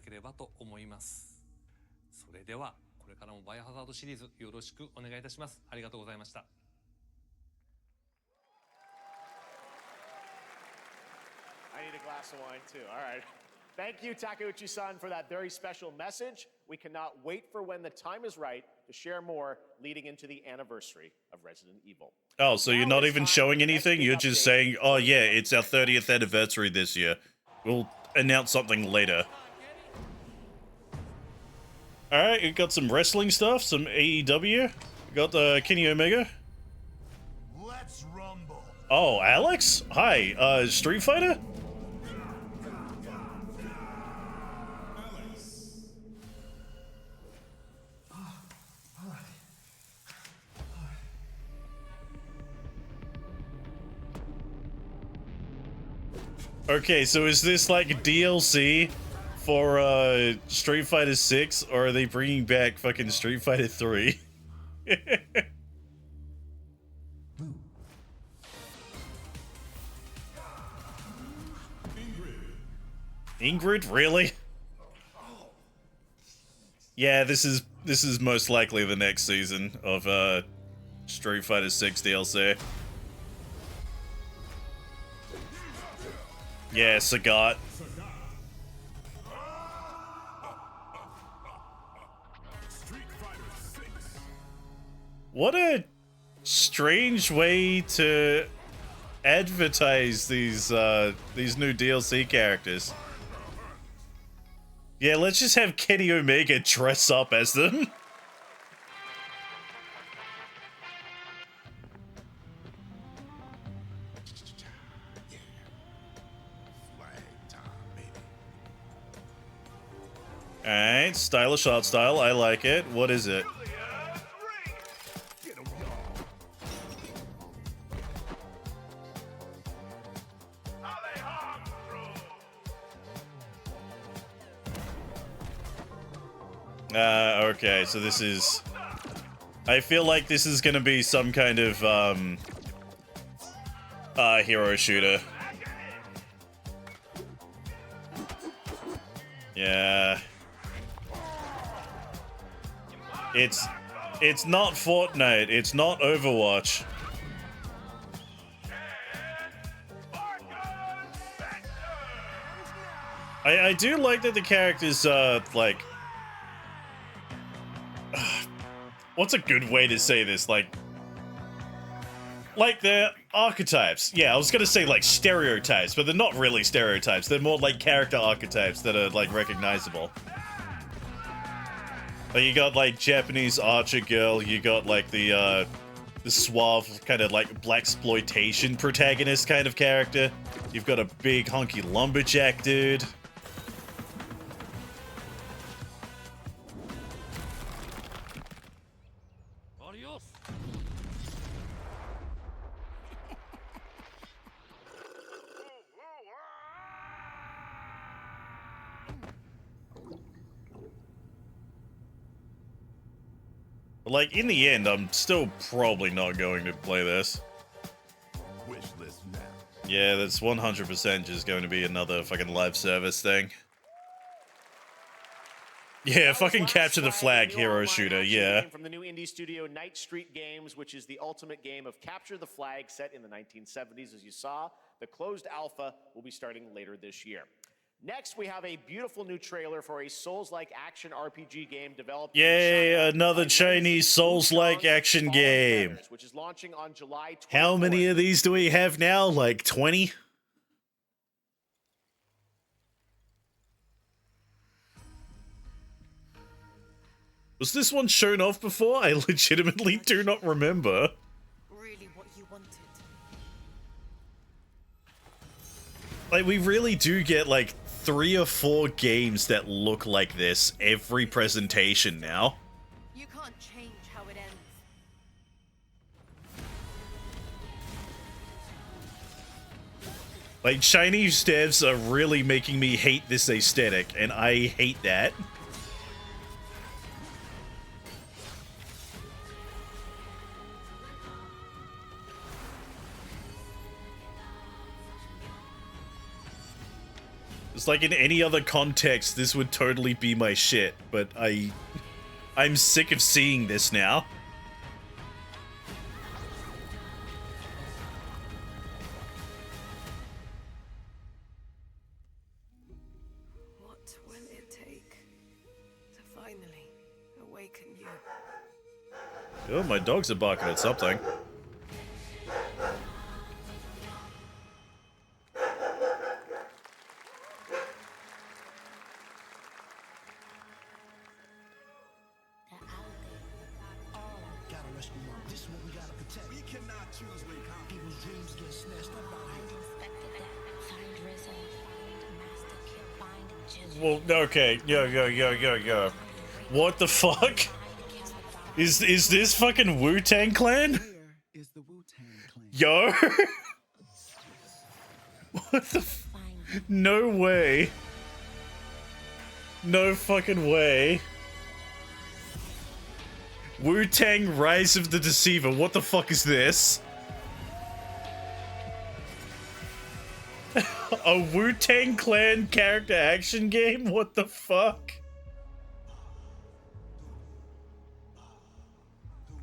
それではこれからもバイオハザードシリーズよろしくお願いいたします。ありがとうございました。 I need a glass of wine too. All right. Thank you, Takeuchi-san, for that very special message. We cannot wait for when the time is right to share more leading into the anniversary of Resident Evil. Oh, so you're not even showing anything? You're just saying, oh yeah, it's our 30th anniversary this year. We'll announce something later. Alright, we got some wrestling stuff, some AEW. We got Kenny Omega. Let's rumble. Oh, Alex? Hi, Street Fighter? Okay, so is this like DLC for Street Fighter 6, or are they bringing back fucking Street Fighter 3? Ingrid, really? Yeah, this is most likely the next season of Street Fighter 6 DLC. Yeah, Sagat. What a strange way to advertise these new DLC characters. Yeah, let's just have Kenny Omega dress up as them. Alright, stylish art style, I like it. What is it? Okay, so this is... I feel like this is gonna be some kind of, hero shooter. Yeah. It's not Fortnite, it's not Overwatch. I do like that the characters are, like... What's a good way to say this? Like they're archetypes. Yeah, I was gonna say like stereotypes, but they're not really stereotypes. They're more like character archetypes that are like recognizable. Like you got like Japanese archer girl, you got like the suave kind of like blaxploitation protagonist kind of character. You've got a big hunky lumberjack dude. But like, in the end, I'm still probably not going to play this. Wish list now. Yeah, that's 100% just going to be another fucking live service thing. Yeah, fucking capture the flag hero shooter, yeah. From the new indie studio Night Street Games, which is the ultimate game of capture the flag set in the 1970s, as you saw. The closed alpha will be starting later this year. Next, we have a beautiful new trailer for a Souls-like action RPG game developed. Yay, another Chinese Souls-like action game. Which is launching on July 24th. How many of these do we have now? Like 20? Was this one shown off before? I legitimately do not remember. Really what you wanted. Like, we really do get, like, 3 or 4 games that look like this every presentation now. Like, Chinese devs are really making me hate this aesthetic, and I hate that. It's like in any other context, this would totally be my shit, but I'm sick of seeing this now. What will it take to finally awaken you? Oh, my dogs are barking at something. Well, okay, yo. What the fuck? Is this fucking Wu-Tang Clan? Yo? What the f- No way. No fucking way. Wu-Tang Rise of the Deceiver. What the fuck is this? A Wu-Tang Clan character action game? What the fuck?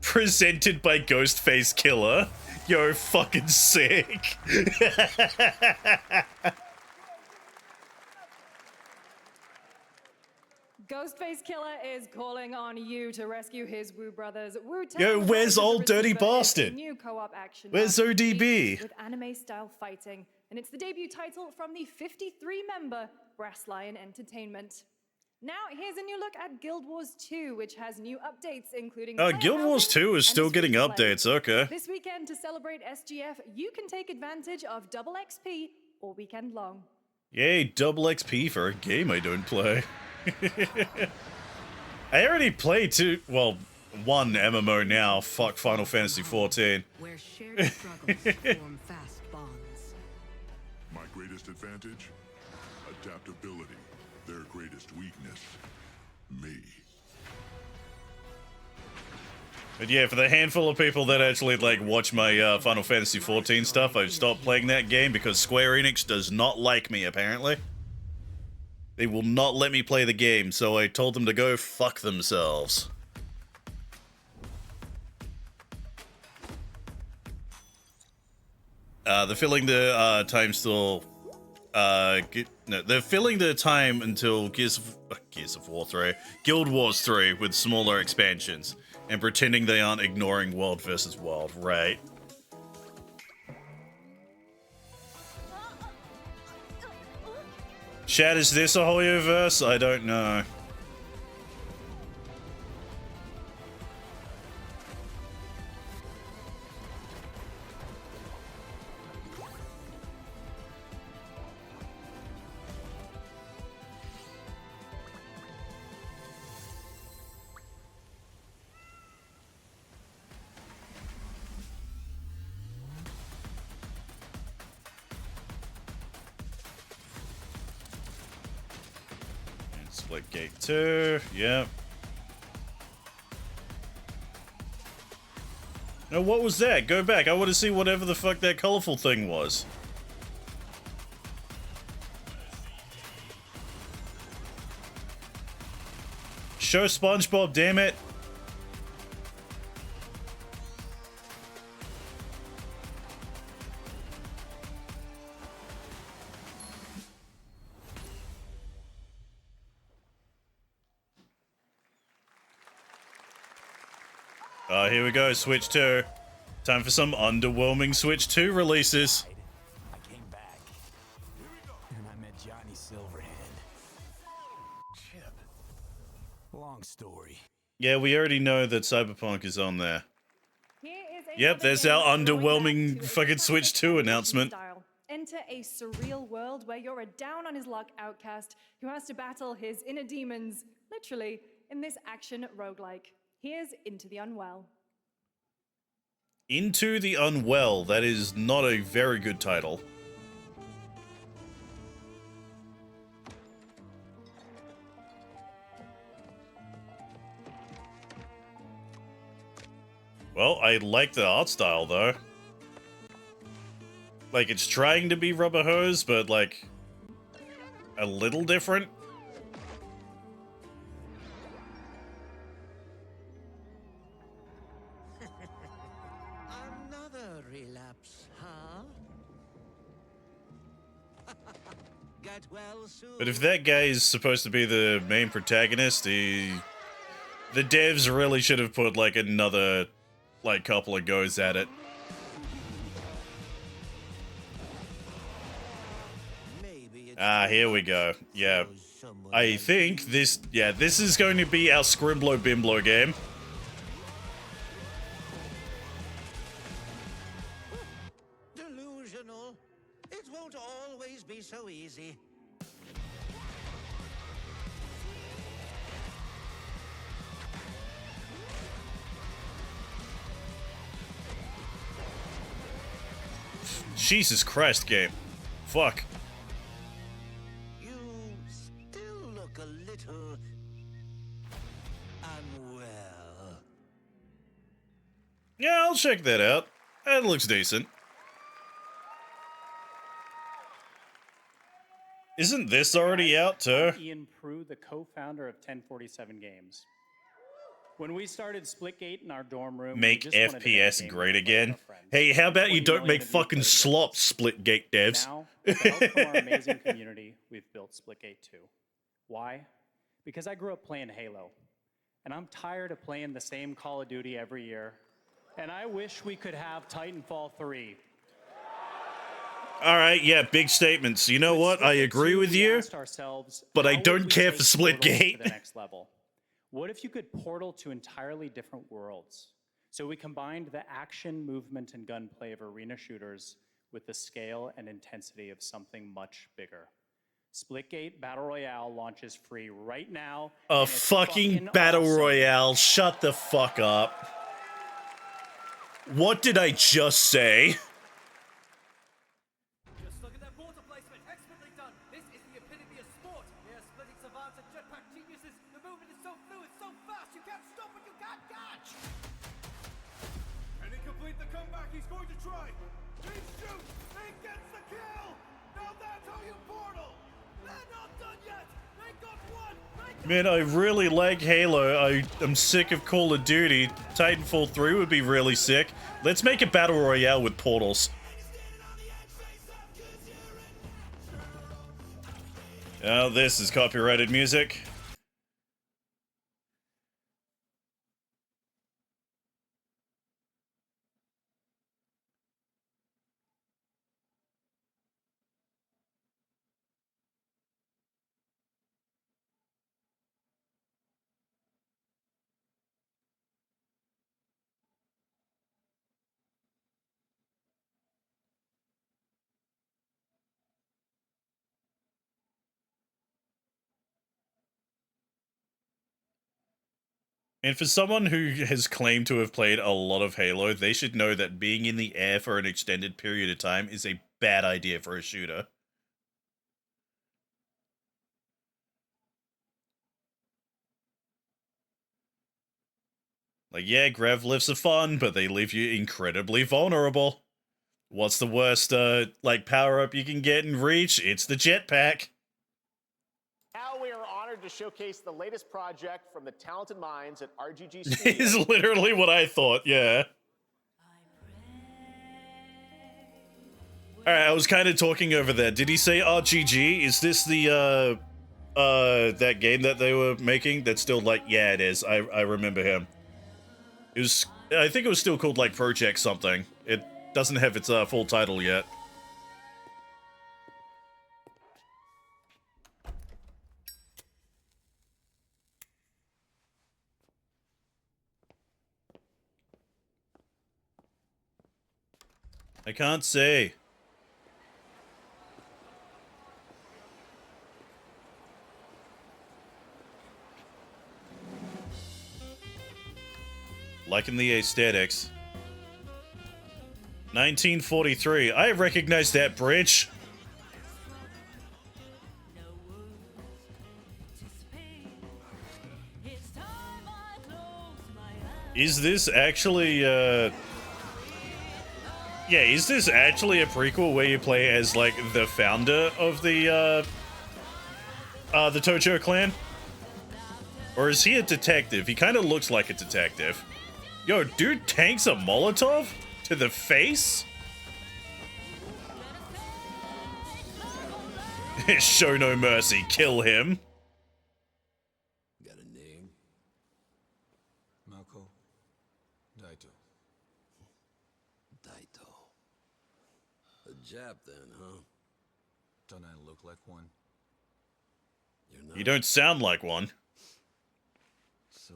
Presented by Ghostface Killer. Yo, fucking sick. Ghostface Killer is calling on you to rescue his Wu brothers. Wu-Tang Yo, where's Rise of the old dirty Receiver is a bastard? new co-op action Where's RPG ODB? with anime-style fighting, and it's the debut title from the 53-member Brass Lion Entertainment. Now, here's a new look at Guild Wars 2, which has new updates, including Guild Wars 2 is still getting updates, okay. This weekend, to celebrate SGF, you can take advantage of double XP all weekend long. Yay, double XP for a game I don't play. I already played one MMO now. Fuck Final Fantasy XIV. Where shared struggles form fast bonds. My greatest advantage? Adaptability. Their greatest weakness? Me. But yeah, for the handful of people that actually watch my Final Fantasy XIV stuff, I've stopped playing that game because Square Enix does not like me, apparently. They will not let me play the game, so I told them to go fuck themselves. They're filling the time still. They're filling the time until Gears of War 3, Guild Wars 3 with smaller expansions, and pretending they aren't ignoring World vs. World, right? Chad, is this a Hoyoverse? I don't know. Split gate 2, yep. No, what was that? Go back. I want to see whatever the fuck that colorful thing was. Show SpongeBob, damn it. Here we go, Switch 2. Time for some underwhelming Switch 2 releases. I came back, and I met Johnny Silverhand. Chip. Long story. Yeah, we already know that Cyberpunk is on there. Here is Yep, there's our underwhelming fucking Switch 2 announcement. Style. Enter a surreal world where you're a down-on-his-luck outcast who has to battle his inner demons, literally, in this action roguelike. Here's Into the Unwell. Into the Unwell. That is not a very good title. Well, I like the art style, though. Like, it's trying to be Rubber Hose, but, like, a little different. Another relapse, huh? Get well soon. But if that guy is supposed to be the main protagonist, the devs really should have put, like, another, like, couple of goes at it. Ah, here we go. Yeah. I think this is going to be our Scrimblow Bimblow game. Delusional. It won't always be so easy. Jesus Christ, game. Fuck. You still look a little unwell. Yeah, I'll check that out. That looks decent. Isn't this already out, too? Ian Prue, the co-founder of 1047 Games. When we started Splitgate in our dorm room, Make FPS great again. Hey, how about you don't make fucking slop, Splitgate devs? Now, with the help from our amazing community, we've built Splitgate 2. Why? Because I grew up playing Halo, and I'm tired of playing the same Call of Duty every year, and I wish we could have Titanfall 3. Alright, yeah, big statements. You know what? I agree with you, but I don't care for Splitgate. To the next level. What if you could portal to entirely different worlds? So we combined the action, movement, and gunplay of arena shooters with the scale and intensity of something much bigger. Splitgate Battle Royale launches free right now. A fucking Battle Royale. Shut the fuck up. What did I just say? Man, I really like Halo. I'm sick of Call of Duty. Titanfall 3 would be really sick. Let's make a Battle Royale with portals. Oh, this is copyrighted music. And for someone who has claimed to have played a lot of Halo, they should know that being in the air for an extended period of time is a bad idea for a shooter. Like, yeah, grav lifts are fun, but they leave you incredibly vulnerable. What's the worst, like, power-up you can get in Reach? It's the jetpack. Now we are honored to showcase the latest project from the talented minds at RGG Is Studios. literally what I thought, yeah. Alright, I was kind of talking over there. Did he say RGG? Is this the, that game that they were making? That's still like, yeah, it is. I remember him. It was, I think it was still called, like, Project something. It doesn't have its, full title yet. I can't say. Liking the aesthetics. 1943. I recognize that bridge. Is this actually, yeah, is this actually a prequel where you play as, like, the founder of the Tojo clan? Or is he a detective? He kind of looks like a detective. Yo, dude tanks a Molotov to the face? Show no mercy, kill him. Got a name? Mako. Daito. Daito. A Jap then, huh? Don't I look like one? You're not. You don't sound like one. So,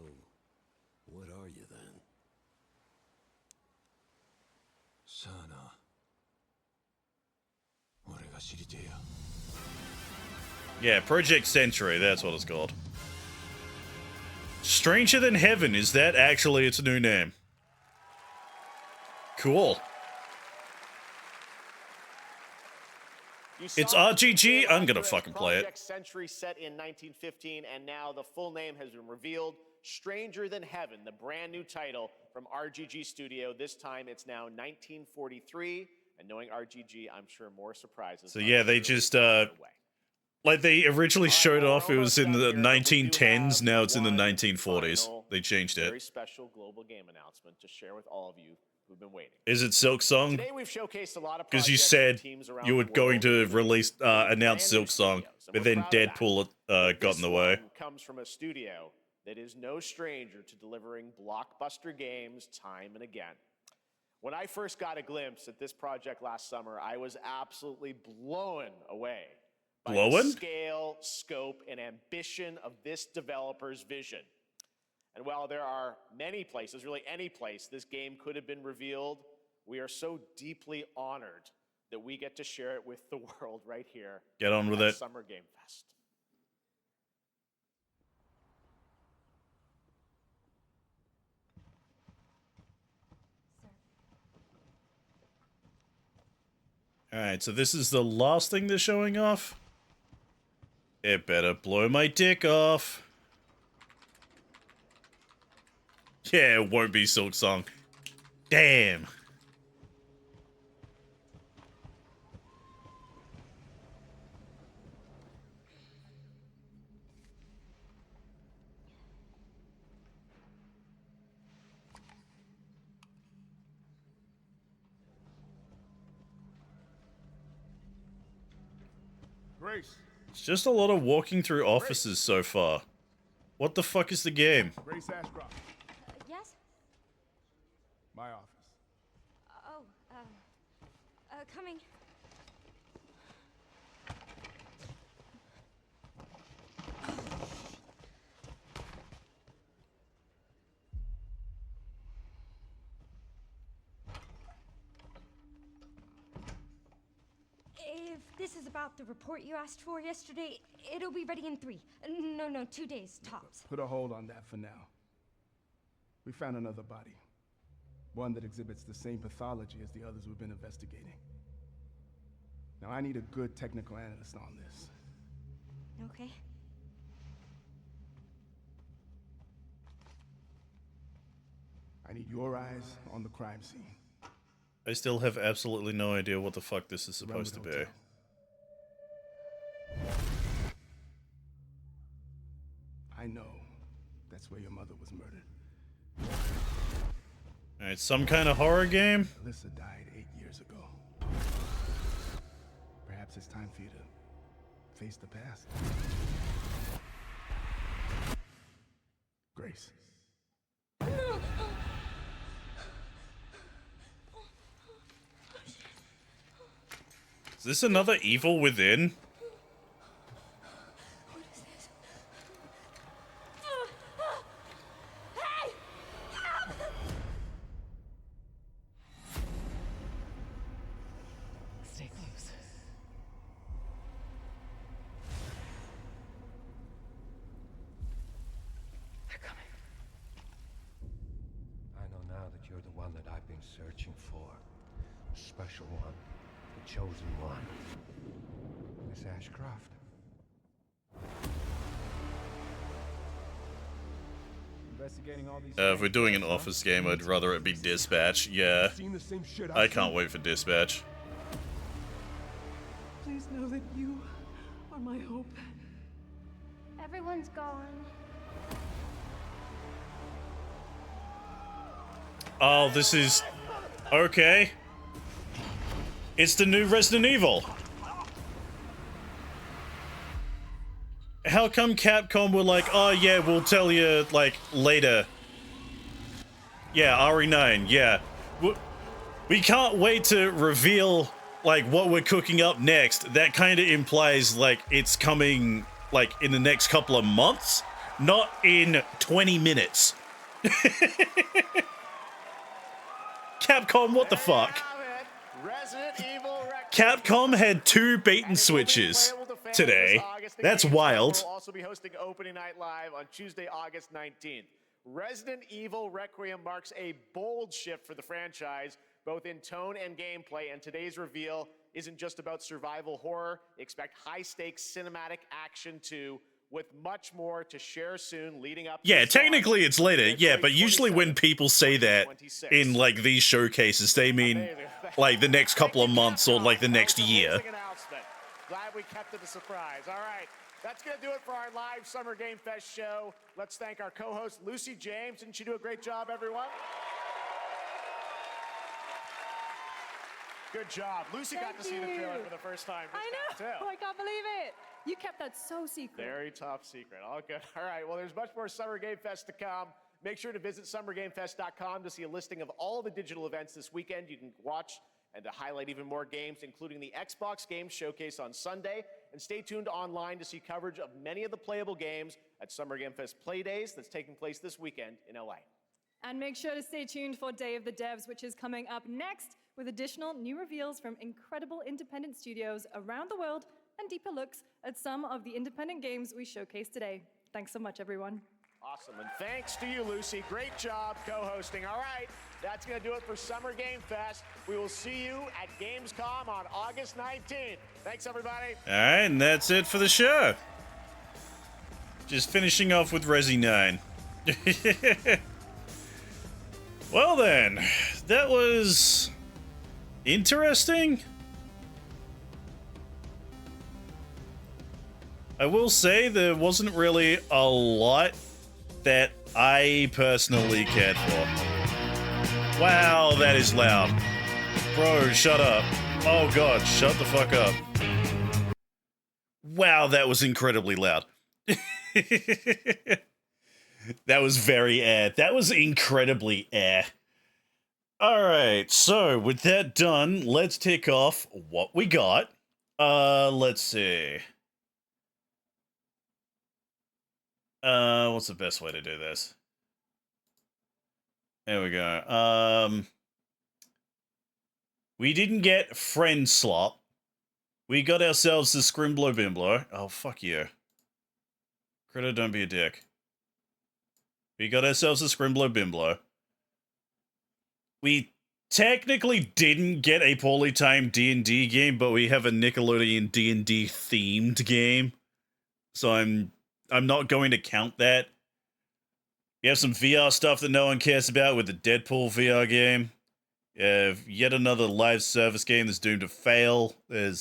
what are you then? Sana. 俺が知りてえや。 Yeah, Project Century, that's what it's called. Stranger Than Heaven, is that actually its new name? Cool. It's RGG? I'm gonna fucking play it. Project Century set in 1915, and now the full name has been revealed. Stranger Than Heaven, the brand new title from RGG Studio. This time it's now 1943, and knowing RGG, I'm sure more surprises. So yeah, they just, like they originally showed off, it was in the 1910s, now it's in the 1940s. They changed Very it. special global game announcement to share with all of you who've been waiting. Is it Silk Song? Today we've showcased a lot of Because you projects said and teams around you were the going world. to release, announce Silk Song, but then Deadpool got in the way. This one comes from a studio that is no stranger to delivering blockbuster games time and again. When I first got a glimpse at this project last summer, I was absolutely blown away by the scale, scope, and ambition of this developer's vision. And while there are many places, really any place, this game could have been revealed, we are so deeply honored that we get to share it with the world right here. Get on with at it. Summer Game Fest. Alright, so this is the last thing they're showing off? It better blow my dick off. Yeah, it won't be Silk Song. Damn. Grace. It's just a lot of walking through offices so far. What the fuck is the game? Grace Ashcroft. Yes? My office. Oh, coming. If this is about the report you asked for yesterday, it'll be ready in 3. No, 2 days, tops. Put a hold on that for now. We found another body. One that exhibits the same pathology as the others we've been investigating. Now, I need a good technical analyst on this. Okay. I need your eyes on the crime scene. I still have absolutely no idea what the fuck this is supposed to be. I know that's where your mother was murdered. Alright, some kind of horror game? Alyssa died 8 years ago. Perhaps it's time for you to face the past. Grace. Is this another Evil Within? Stay close. They're coming. I know now that you're the one that I've been searching for. The special one. The chosen one. Miss Ashcroft. Investigating all these If we're doing an Office game, I'd rather it be Dispatch. Yeah. Seen the same shit I can't wait for Dispatch. Please know that you are my hope. Everyone's gone. Oh, this is... Okay. It's the new Resident Evil. How come Capcom were like, oh yeah, we'll tell you, like, later. Yeah, RE9, yeah. We can't wait to reveal, like, what we're cooking up next. That kind of implies, like, it's coming, like, in the next couple of months, not in 20 minutes. Capcom, what the fuck? Capcom had 2 bait and switches today. That's wild. Will also be hosting Opening Night Live on Tuesday, August 19th. Resident Evil Requiem marks a bold shift for the franchise, both in tone and gameplay, and today's reveal isn't just about survival horror. Expect high-stakes cinematic action too, with much more to share soon leading up to Yeah, the technically it's later, yeah, but usually when people say that in, like, these showcases, they mean, like, the next couple of months or, like, the next year. Glad we kept it a surprise. All right, that's going to do it for our live Summer Game Fest show. Let's thank our co-host, Lucy James. Didn't she do a great job, everyone? Good job. Lucy got to see the trailer for the first time. I know. I can't believe it. You kept that so secret. Very top secret. All good. All right, well, there's much more Summer Game Fest to come. Make sure to visit summergamefest.com to see a listing of all the digital events this weekend. You can watch and to highlight even more games, including the Xbox Games Showcase on Sunday. And stay tuned online to see coverage of many of the playable games at Summer Game Fest Play Days that's taking place this weekend in LA. And make sure to stay tuned for Day of the Devs, which is coming up next with additional new reveals from incredible independent studios around the world and deeper looks at some of the independent games we showcased today. Thanks so much, everyone. Awesome, and thanks to you, Lucy. Great job co-hosting. All right, that's going to do it for Summer Game Fest. We will see you at Gamescom on August 19th. Thanks, everybody. All right, and that's it for the show. Just finishing off with Resi 9. Well then, that was interesting. I will say there wasn't really a lot that I personally cared for. Wow, that is loud. Bro, shut up. Oh god, shut the fuck up. Wow, that was incredibly loud. That was very air. That was incredibly air. Alright, so with that done, let's tick off what we got. Let's see. What's the best way to do this? There we go. We didn't get Friend Slot. We got ourselves the Scrimblow Bimblow. Oh, fuck you. Critter, don't be a dick. We got ourselves a Scrimblow Bimblow. We technically didn't get a poorly timed D&D game, but we have a Nickelodeon D&D themed game. So I'm not going to count that. We have some VR stuff that no one cares about with the Deadpool VR game. Yet another live service game that's doomed to fail. There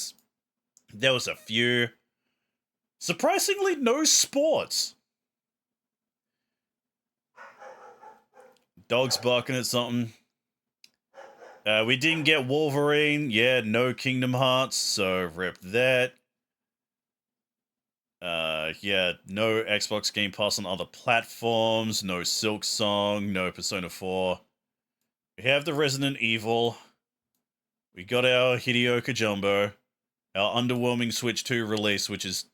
was a few. Surprisingly, no sports. Dog's barking at something. We didn't get Wolverine. Yeah, no Kingdom Hearts, so rip that. Yeah, no Xbox Game Pass on other platforms, no Silk Song, no Persona 4. We have the Resident Evil. We got our Hideo Kojimbo. Our underwhelming Switch 2 release, which is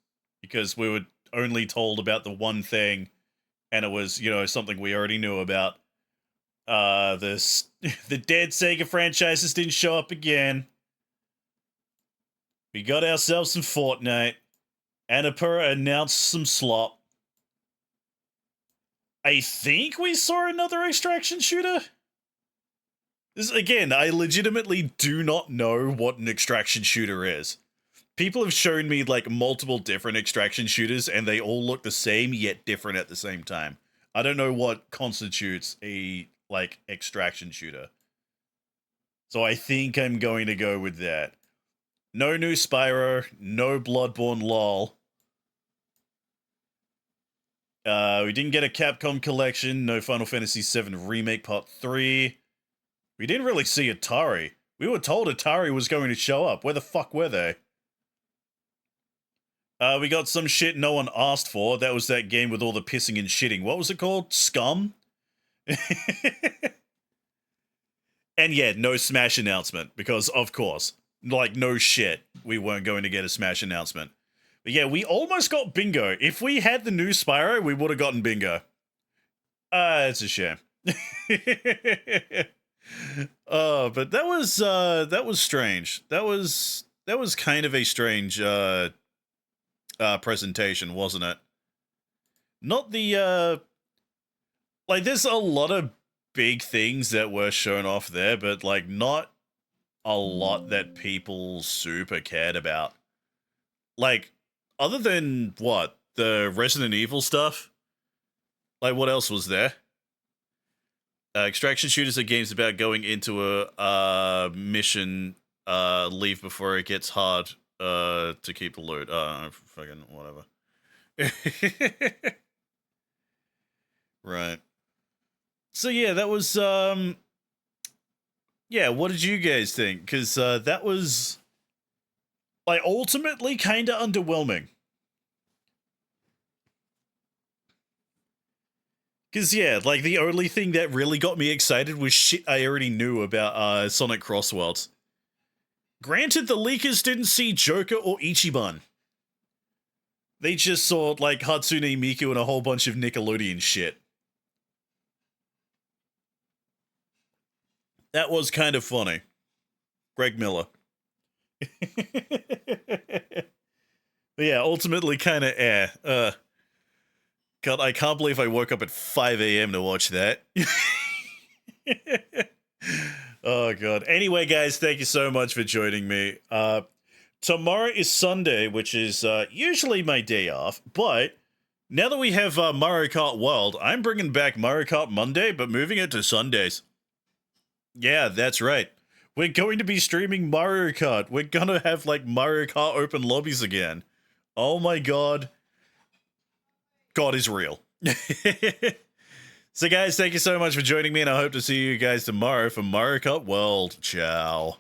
because we were only told about the one thing, and it was, you know, something we already knew about. The dead Sega franchises didn't show up again. We got ourselves some Fortnite. Annapurna announced some slop. I think we saw another extraction shooter. Again, I legitimately do not know what an extraction shooter is. People have shown me, like, multiple different extraction shooters, and they all look the same, yet different at the same time. I don't know what constitutes a, like, extraction shooter. So I think I'm going to go with that. No new Spyro, no Bloodborne lol. We didn't get a Capcom collection, no Final Fantasy VII Remake Part 3. We didn't really see Atari. We were told Atari was going to show up. Where the fuck were they? We got some shit no one asked for. That was that game with all the pissing and shitting. What was it called? Scum? And yeah, no Smash announcement. Because, of course, like, no shit, we weren't going to get a Smash announcement. But yeah, we almost got Bingo. If we had the new Spyro, we would have gotten Bingo. It's a shame. But that was strange. That was kind of a strange presentation, wasn't it? Not the like, there's a lot of big things that were shown off there, but like not a lot that people super cared about. Like, other than what? The Resident Evil stuff? Like, what else was there? Extraction shooters are games about going into a mission, leave before it gets hard, to keep the loot. Fucking whatever. Right. So yeah, that was, yeah, what did you guys think? Because, that was, like, ultimately kind of underwhelming. Because, yeah, like, the only thing that really got me excited was shit I already knew about Sonic Crossworlds. Granted, the leakers didn't see Joker or Ichiban. They just saw, like, Hatsune Miku and a whole bunch of Nickelodeon shit. That was kind of funny. Greg Miller. But yeah, ultimately kind of God, I can't believe I woke up at 5 a.m. to watch that. Oh, God. Anyway, guys, thank you so much for joining me. Tomorrow is Sunday, which is usually my day off, but now that we have Mario Kart World, I'm bringing back Mario Kart Monday, but moving it to Sundays. Yeah, that's right. We're going to be streaming Mario Kart. We're gonna have, like, Mario Kart open lobbies again. Oh my God. God is real. So guys, thank you so much for joining me, and I hope to see you guys tomorrow for Mario Kart World. Ciao.